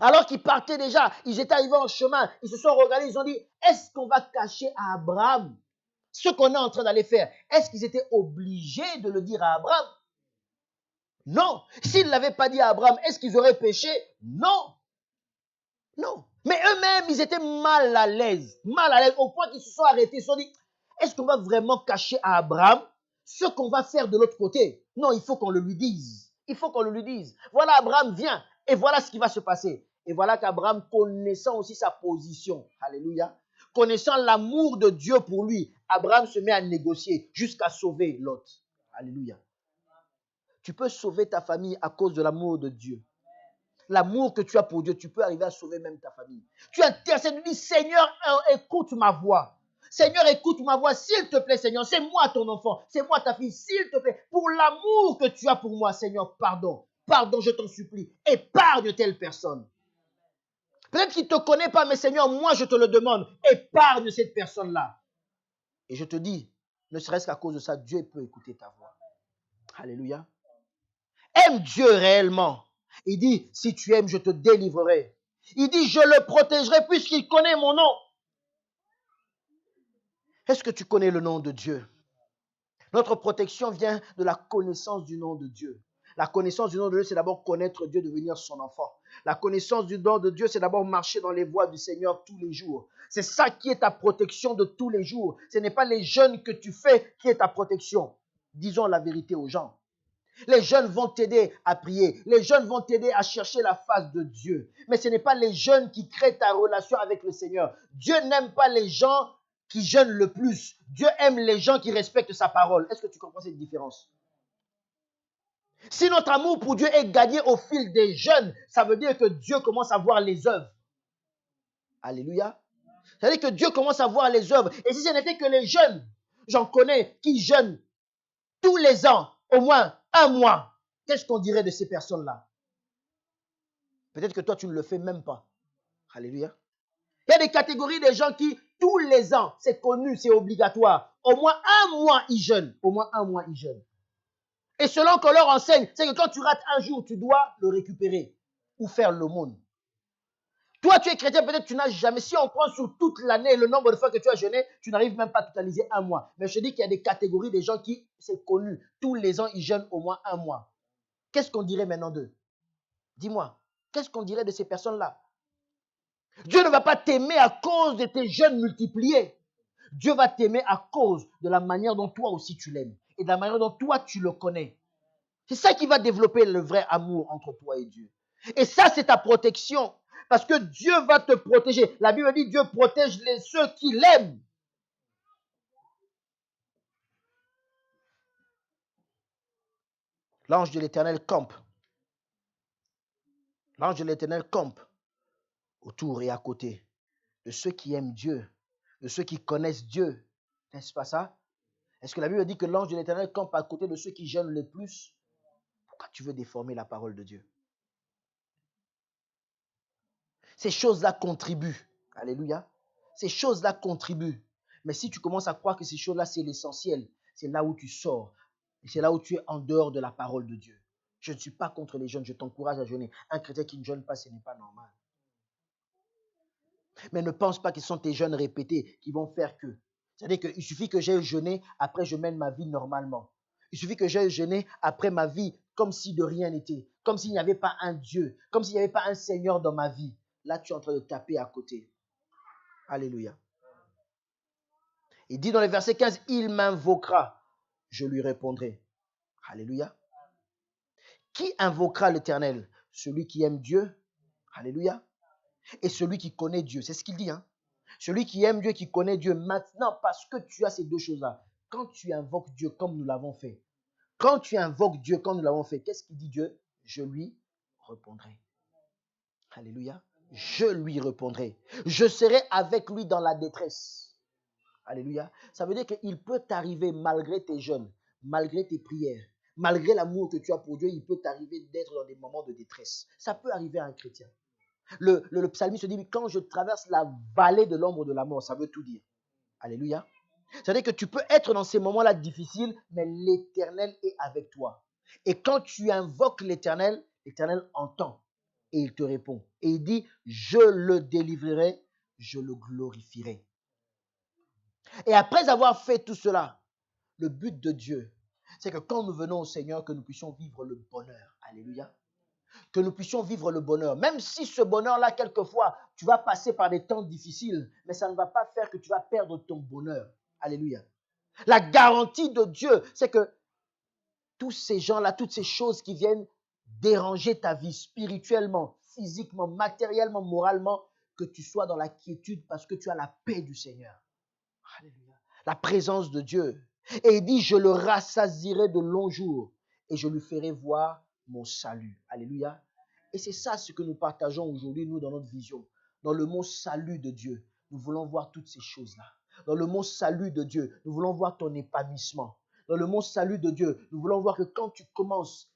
Alors qu'ils partaient déjà, ils étaient arrivés en chemin, ils se sont regardés, ils ont dit, est-ce qu'on va cacher à Abraham ce qu'on est en train d'aller faire? Est-ce qu'ils étaient obligés de le dire à Abraham? Non. S'ils ne l'avaient pas dit à Abraham, est-ce qu'ils auraient péché? Non. Non. Mais eux-mêmes, ils étaient mal à l'aise, au point qu'ils se sont arrêtés, ils se sont dit, est-ce qu'on va vraiment cacher à Abraham ce qu'on va faire de l'autre côté. Non, il faut qu'on le lui dise. Il faut qu'on le lui dise. Voilà, Abraham vient et voilà ce qui va se passer. Et voilà qu'Abraham, connaissant aussi sa position, alléluia, connaissant l'amour de Dieu pour lui, Abraham se met à négocier jusqu'à sauver Lot. Alléluia. Tu peux sauver ta famille à cause de l'amour de Dieu. L'amour que tu as pour Dieu, tu peux arriver à sauver même ta famille. Tu intercèdes, tu dis, Seigneur, écoute ma voix. Seigneur, écoute ma voix, s'il te plaît, Seigneur, c'est moi ton enfant, c'est moi ta fille, s'il te plaît, pour l'amour que tu as pour moi, Seigneur, pardon, pardon, je t'en supplie, épargne telle personne. Peut-être qu'il ne te connaît pas, mais Seigneur, moi je te le demande, épargne cette personne-là. Et je te dis, ne serait-ce qu'à cause de ça, Dieu peut écouter ta voix. Alléluia. Aime Dieu réellement. Il dit, si tu aimes, je te délivrerai. Il dit, je le protégerai puisqu'il connaît mon nom. Est-ce que tu connais le nom de Dieu? Notre protection vient de la connaissance du nom de Dieu. La connaissance du nom de Dieu, c'est d'abord connaître Dieu, devenir son enfant. La connaissance du nom de Dieu, c'est d'abord marcher dans les voies du Seigneur tous les jours. C'est ça qui est ta protection de tous les jours. Ce n'est pas les jeûnes que tu fais qui est ta protection. Disons la vérité aux gens. Les jeunes vont t'aider à prier. Les jeunes vont t'aider à chercher la face de Dieu. Mais ce n'est pas les jeunes qui créent ta relation avec le Seigneur. Dieu n'aime pas les gens qui jeûnent le plus. Dieu aime les gens qui respectent sa parole. Est-ce que tu comprends cette différence? Si notre amour pour Dieu est gagné au fil des jeûnes, ça veut dire que Dieu commence à voir les œuvres. Alléluia. Ça veut dire que Dieu commence à voir les œuvres. Et si ce n'était que les jeunes, j'en connais qui jeûnent tous les ans, au moins un mois, qu'est-ce qu'on dirait de ces personnes-là? Peut-être que toi, tu ne le fais même pas. Alléluia. Il y a des catégories de gens qui, tous les ans, c'est connu, c'est obligatoire. Au moins un mois, ils jeûnent. Au moins un mois, ils jeûnent. Et selon qu'on leur enseigne, c'est que quand tu rates un jour, tu dois le récupérer ou faire l'aumône. Toi, tu es chrétien, peut-être tu n'as jamais. Si on prend sur toute l'année le nombre de fois que tu as jeûné, tu n'arrives même pas à totaliser un mois. Mais je te dis qu'il y a des catégories de gens qui, c'est connu, tous les ans, ils jeûnent au moins un mois. Qu'est-ce qu'on dirait maintenant d'eux? Dis-moi, qu'est-ce qu'on dirait de ces personnes-là? Dieu ne va pas t'aimer à cause de tes jeûnes multipliés. Dieu va t'aimer à cause de la manière dont toi aussi tu l'aimes et de la manière dont toi tu le connais. C'est ça qui va développer le vrai amour entre toi et Dieu. Et ça, c'est ta protection. Parce que Dieu va te protéger. La Bible dit Dieu protège ceux qui l'aiment. L'ange de l'Éternel campe. L'ange de l'Éternel campe autour et à côté de ceux qui aiment Dieu, de ceux qui connaissent Dieu. N'est-ce pas ça? Est-ce que la Bible dit que l'ange de l'Éternel campe à côté de ceux qui jeûnent le plus? Pourquoi tu veux déformer la parole de Dieu? Ces choses-là contribuent. Alléluia. Ces choses-là contribuent. Mais si tu commences à croire que ces choses-là, c'est l'essentiel, c'est là où tu sors. Et c'est là où tu es en dehors de la parole de Dieu. Je ne suis pas contre les jeûnes, je t'encourage à jeûner. Un chrétien qui ne jeûne pas, ce n'est pas normal. Mais ne pense pas que ce sont tes jeûnes répétés qui vont faire que. C'est-à-dire qu'il suffit que j'aie jeûné, après je mène ma vie normalement. Il suffit que j'aie jeûné après ma vie comme si de rien n'était, comme s'il n'y avait pas un Dieu, comme s'il n'y avait pas un Seigneur dans ma vie. Là, tu es en train de taper à côté. Alléluia. Il dit dans le verset 15, il m'invoquera, je lui répondrai. Alléluia. Qui invoquera l'Éternel? Celui qui aime Dieu. Alléluia. Et celui qui connaît Dieu. C'est ce qu'il dit. Celui qui aime Dieu, qui connaît Dieu. Maintenant, parce que tu as ces deux choses-là, quand tu invoques Dieu comme nous l'avons fait, quand tu invoques Dieu comme nous l'avons fait, qu'est-ce qu'il dit Dieu? Je lui répondrai. Alléluia. Je lui répondrai. Je serai avec lui dans la détresse. Alléluia. Ça veut dire qu'il peut t'arriver malgré tes jeûnes, malgré tes prières, malgré l'amour que tu as pour Dieu, il peut t'arriver d'être dans des moments de détresse. Ça peut arriver à un chrétien. Le psalmiste dit, quand je traverse la vallée de l'ombre de la mort, ça veut tout dire. Alléluia. C'est-à-dire que tu peux être dans ces moments-là difficiles, mais l'Éternel est avec toi. Et quand tu invoques l'Éternel, l'Éternel entend et il te répond. Et il dit, je le délivrerai, je le glorifierai. Et après avoir fait tout cela, le but de Dieu, c'est que quand nous venons au Seigneur, que nous puissions vivre le bonheur. Alléluia. Que nous puissions vivre le bonheur. Même si ce bonheur-là, quelquefois, tu vas passer par des temps difficiles, mais ça ne va pas faire que tu vas perdre ton bonheur. Alléluia. La garantie de Dieu, c'est que tous ces gens-là, toutes ces choses qui viennent déranger ta vie spirituellement, physiquement, matériellement, moralement, que tu sois dans la quiétude parce que tu as la paix du Seigneur. Alléluia. La présence de Dieu. Et il dit, je le rassasierai de longs jours et je lui ferai voir mon salut. Alléluia. Et c'est ça ce que nous partageons aujourd'hui, nous, dans notre vision. Dans le mot salut de Dieu, nous voulons voir toutes ces choses-là. Dans le mot salut de Dieu, nous voulons voir ton épanouissement. Dans le mot salut de Dieu, nous voulons voir que quand tu commences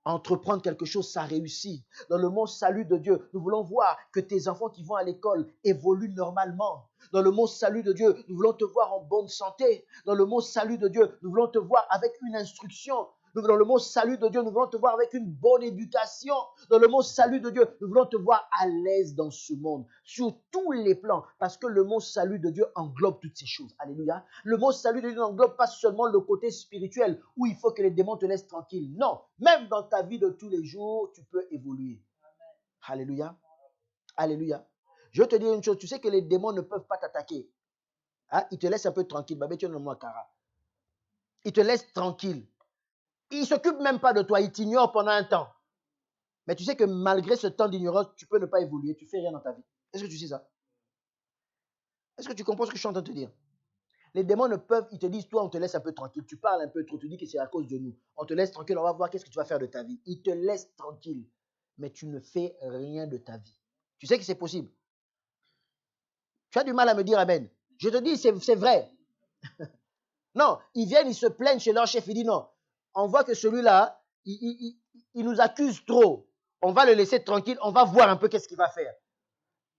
à entreprendre quelque chose, ça réussit. Dans le mot salut de Dieu, nous voulons voir que tes enfants qui vont à l'école évoluent normalement. Dans le mot salut de Dieu, nous voulons te voir en bonne santé. Dans le mot salut de Dieu, nous voulons te voir avec une instruction. Dans le mot salut de Dieu, nous voulons te voir avec une bonne éducation. Dans le mot salut de Dieu, nous voulons te voir à l'aise dans ce monde, sur tous les plans, parce que le mot salut de Dieu englobe toutes ces choses. Alléluia. Le mot salut de Dieu n'englobe pas seulement le côté spirituel, où il faut que les démons te laissent tranquille. Non, même dans ta vie de tous les jours, tu peux évoluer. Alléluia. Alléluia. Je vais te dire une chose, tu sais que les démons ne peuvent pas t'attaquer. Hein? Ils te laissent un peu tranquille. Ils te laissent tranquille. Ils ne s'occupent même pas de toi, ils t'ignorent pendant un temps. Mais tu sais que malgré ce temps d'ignorance, tu peux ne pas évoluer, tu ne fais rien dans ta vie. Est-ce que tu sais ça? Est-ce que tu comprends ce que je suis en train de te dire? Les démons ne peuvent, ils te disent, toi, on te laisse un peu tranquille, tu parles un peu trop, tu dis que c'est à cause de nous. On te laisse tranquille, on va voir qu'est-ce que tu vas faire de ta vie. Ils te laissent tranquille, mais tu ne fais rien de ta vie. Tu sais que c'est possible. Tu as du mal à me dire amen. Je te dis, c'est vrai. Non, ils viennent, ils se plaignent chez leur chef, ils disent non. On voit que celui-là, il nous accuse trop. On va le laisser tranquille, on va voir un peu qu'est-ce qu'il va faire.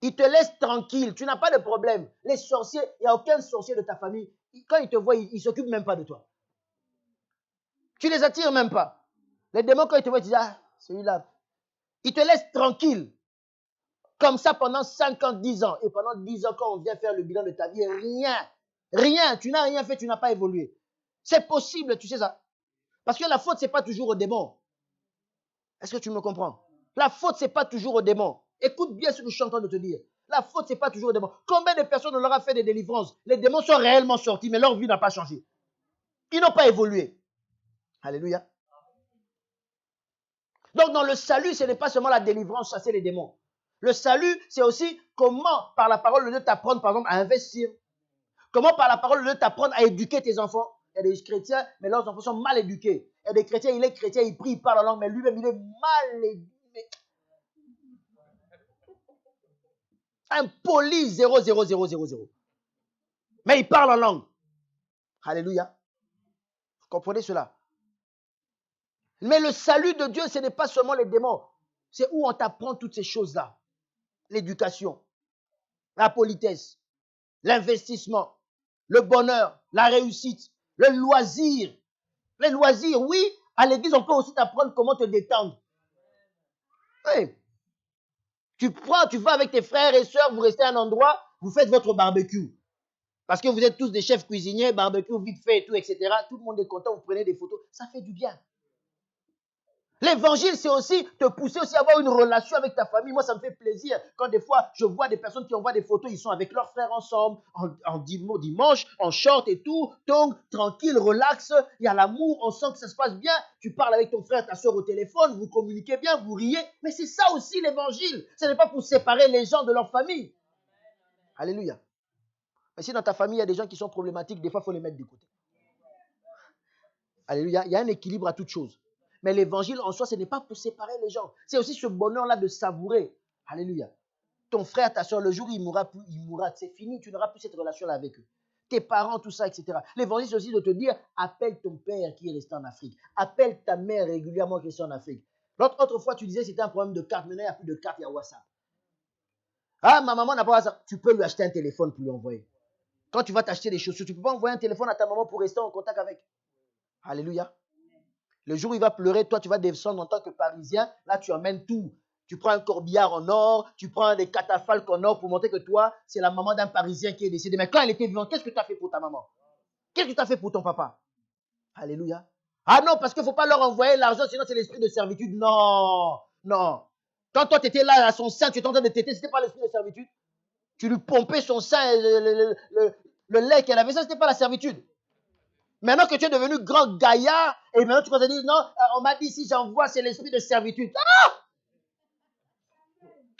Il te laisse tranquille, tu n'as pas de problème. Les sorciers, il n'y a aucun sorcier de ta famille. Quand ils te voient, ils ne s'occupent même pas de toi. Tu ne les attires même pas. Les démons, quand ils te voient, ils disent, ah, celui-là. Ils te laissent tranquille. Comme ça pendant 5 ans, 10 ans. Et pendant 10 ans, quand on vient faire le bilan de ta vie, rien. Rien. Tu n'as rien fait, tu n'as pas évolué. C'est possible, tu sais ça. Parce que la faute, ce n'est pas toujours au démon. Est-ce que tu me comprends? La faute, ce n'est pas toujours au démon. Écoute bien ce que je suis en train de te dire. La faute, ce n'est pas toujours au démon. Combien de personnes on leur a fait des délivrances? Les démons sont réellement sortis, mais leur vie n'a pas changé. Ils n'ont pas évolué. Alléluia. Donc, dans le salut, ce n'est pas seulement la délivrance, chasser les démons. Le salut, c'est aussi comment, par la parole de Dieu, t'apprendre, par exemple, à investir. Comment, par la parole de Dieu, t'apprendre à éduquer tes enfants. Il y a des chrétiens, mais leurs enfants sont mal éduqués. Il y a des chrétiens, il est chrétien, il prie, il parle en langue, mais lui-même, il est mal éduqué. Impoli 0,0000. Mais il parle en langue. Alléluia. Vous comprenez cela? Mais le salut de Dieu, ce n'est pas seulement les démons. C'est où on t'apprend toutes ces choses-là. L'éducation, la politesse, l'investissement, le bonheur, la réussite, le loisir. Les loisirs, oui, à l'église, on peut aussi t'apprendre comment te détendre. Oui. Tu vas avec tes frères et sœurs, vous restez à un endroit, vous faites votre barbecue. Parce que vous êtes tous des chefs cuisiniers, barbecue vite fait et tout, etc. Tout le monde est content, vous prenez des photos. Ça fait du bien. L'évangile, c'est aussi te pousser aussi à avoir une relation avec ta famille. Moi, ça me fait plaisir quand des fois, je vois des personnes qui envoient des photos, ils sont avec leurs frères ensemble, en dimanche, en short et tout, donc tranquille, relax, il y a l'amour, on sent que ça se passe bien. Tu parles avec ton frère, ta soeur au téléphone, vous communiquez bien, vous riez. Mais c'est ça aussi l'évangile. Ce n'est pas pour séparer les gens de leur famille. Alléluia. Mais si dans ta famille, il y a des gens qui sont problématiques, des fois, il faut les mettre de côté. Alléluia. Il y a un équilibre à toute chose. Mais l'évangile en soi, ce n'est pas pour séparer les gens. C'est aussi ce bonheur-là de savourer. Alléluia. Ton frère, ta soeur, le jour où il mourra, c'est fini. Tu n'auras plus cette relation-là avec eux. Tes parents, tout ça, etc. L'évangile, c'est aussi de te dire, appelle ton père qui est resté en Afrique. Appelle ta mère régulièrement qui est restée en Afrique. L'autre fois, tu disais que c'était un problème de carte. Maintenant, il n'y a plus de carte, il y a WhatsApp. Ah, ma maman n'a pas WhatsApp. Tu peux lui acheter un téléphone pour lui envoyer. Quand tu vas t'acheter des chaussures, tu ne peux pas envoyer un téléphone à ta maman pour rester en contact avec. Alléluia. Le jour où il va pleurer, toi, tu vas descendre en tant que Parisien. Là, tu emmènes tout. Tu prends un corbillard en or, tu prends des catafalques en or pour montrer que toi, c'est la maman d'un Parisien qui est décédé. Mais quand elle était vivante, qu'est-ce que tu as fait pour ta maman? Qu'est-ce que tu as fait pour ton papa? Alléluia. Ah non, parce qu'il ne faut pas leur envoyer l'argent, sinon c'est l'esprit de servitude. Non, non. Quand toi, tu étais là à son sein, tu étais en train de téter, ce n'était pas l'esprit de servitude. Tu lui pompais son sein, le lait qu'elle avait, ça, ce n'était pas la servitude. Maintenant que tu es devenu grand gaillard, et maintenant tu commences à dire, non, on m'a dit si j'envoie, c'est l'esprit de servitude.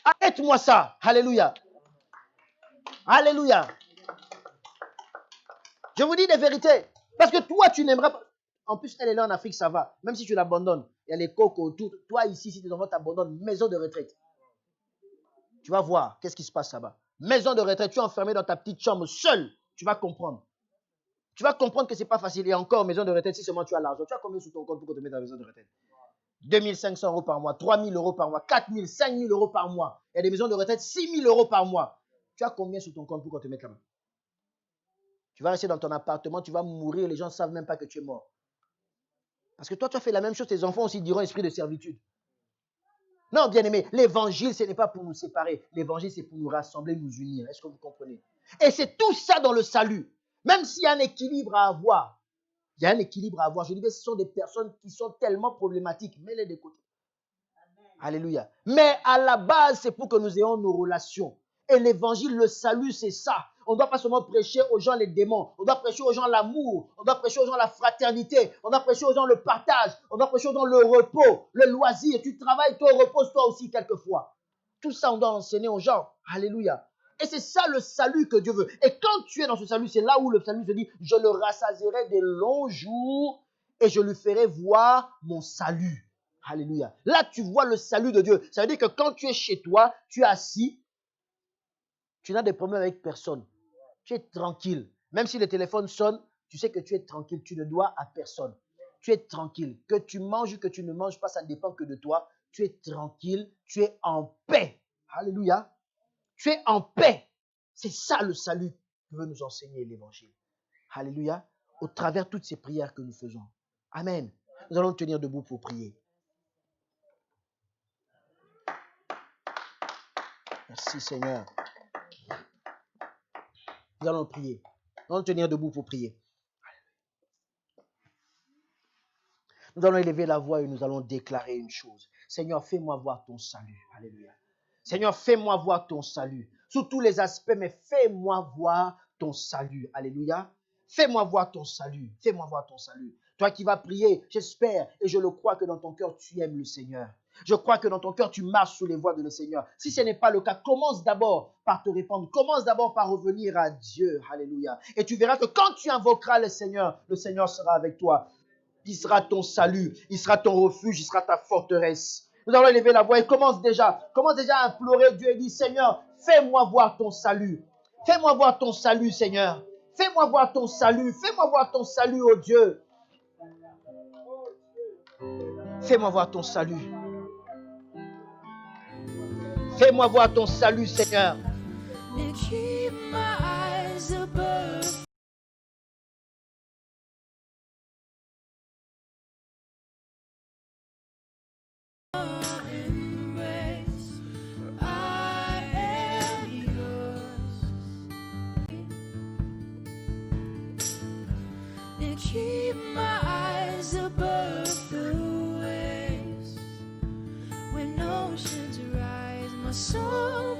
Arrête-moi ça. Alléluia. Alléluia. Je vous dis des vérités. Parce que toi, tu n'aimerais pas. En plus, elle est là en Afrique, ça va. Même si tu l'abandonnes, il y a les coques autour. Toi, ici, si tes enfants t'abandonnent, maison de retraite. Tu vas voir qu'est-ce qui se passe là-bas. Maison de retraite, tu es enfermé dans ta petite chambre seul. Tu vas comprendre. Tu vas comprendre que ce n'est pas facile. Et encore, maison de retraite, si seulement tu as l'argent. Tu as combien sous ton compte pour que tu te mettes dans la maison de retraite? 2 500 euros par mois, 3 000 euros par mois, 4 000, 5 000 euros par mois. Il y a des maisons de retraite, 6 000 euros par mois. Tu as combien sous ton compte pour qu'on te mette là-bas? Tu vas rester dans ton appartement, tu vas mourir, les gens ne savent même pas que tu es mort. Parce que toi, tu as fait la même chose, tes enfants aussi diront esprit de servitude. Non, bien-aimé, l'évangile, ce n'est pas pour nous séparer. L'évangile, c'est pour nous rassembler, nous unir. Est-ce que vous comprenez? Et c'est tout ça dans le salut. Même s'il y a un équilibre à avoir. Il y a un équilibre à avoir. Je dis que ce sont des personnes qui sont tellement problématiques. Mets-les de côté. Alléluia. Mais à la base, c'est pour que nous ayons nos relations. Et l'évangile, le salut, c'est ça. On ne doit pas seulement prêcher aux gens les démons. On doit prêcher aux gens l'amour. On doit prêcher aux gens la fraternité. On doit prêcher aux gens le partage. On doit prêcher aux gens le repos, le loisir. Tu travailles, toi, repose-toi aussi quelquefois. Tout ça, on doit enseigner aux gens. Alléluia. Et c'est ça le salut que Dieu veut. Et quand tu es dans ce salut, c'est là où le salut se dit, je le rassasierai des longs jours et je lui ferai voir mon salut. Alléluia. Là, tu vois le salut de Dieu. Ça veut dire que quand tu es chez toi, tu es assis, tu n'as des problèmes avec personne. Tu es tranquille. Même si le téléphone sonne, tu sais que tu es tranquille. Tu ne dois à personne. Tu es tranquille. Que tu manges ou que tu ne manges pas, ça ne dépend que de toi. Tu es tranquille. Tu es en paix. Alléluia. Tu es en paix. C'est ça le salut que veut nous enseigner l'évangile. Alléluia. Au travers de toutes ces prières que nous faisons. Amen. Nous allons tenir debout pour prier. Merci Seigneur. Nous allons prier. Nous allons tenir debout pour prier. Nous allons élever la voix et nous allons déclarer une chose. Seigneur, fais-moi voir ton salut. Alléluia. Seigneur, fais-moi voir ton salut. Sous tous les aspects, mais fais-moi voir ton salut. Alléluia. Fais-moi voir ton salut. Fais-moi voir ton salut. Toi qui vas prier, j'espère et je le crois que dans ton cœur, tu aimes le Seigneur. Je crois que dans ton cœur, tu marches sous les voies de le Seigneur. Si ce n'est pas le cas, commence d'abord par te répandre. Commence d'abord par revenir à Dieu. Alléluia. Et tu verras que quand tu invoqueras le Seigneur sera avec toi. Il sera ton salut. Il sera ton refuge. Il sera ta forteresse. Nous allons élever la voix et commence déjà à implorer Dieu et dire, Seigneur, fais-moi voir ton salut. Fais-moi voir ton salut, Seigneur. Fais-moi voir ton salut. Fais-moi voir ton salut, oh Dieu. Fais-moi voir ton salut. Fais-moi voir ton salut, Seigneur. And keep my eyes above. Embrace. I am yours. And keep my eyes above the waves. When oceans rise, my soul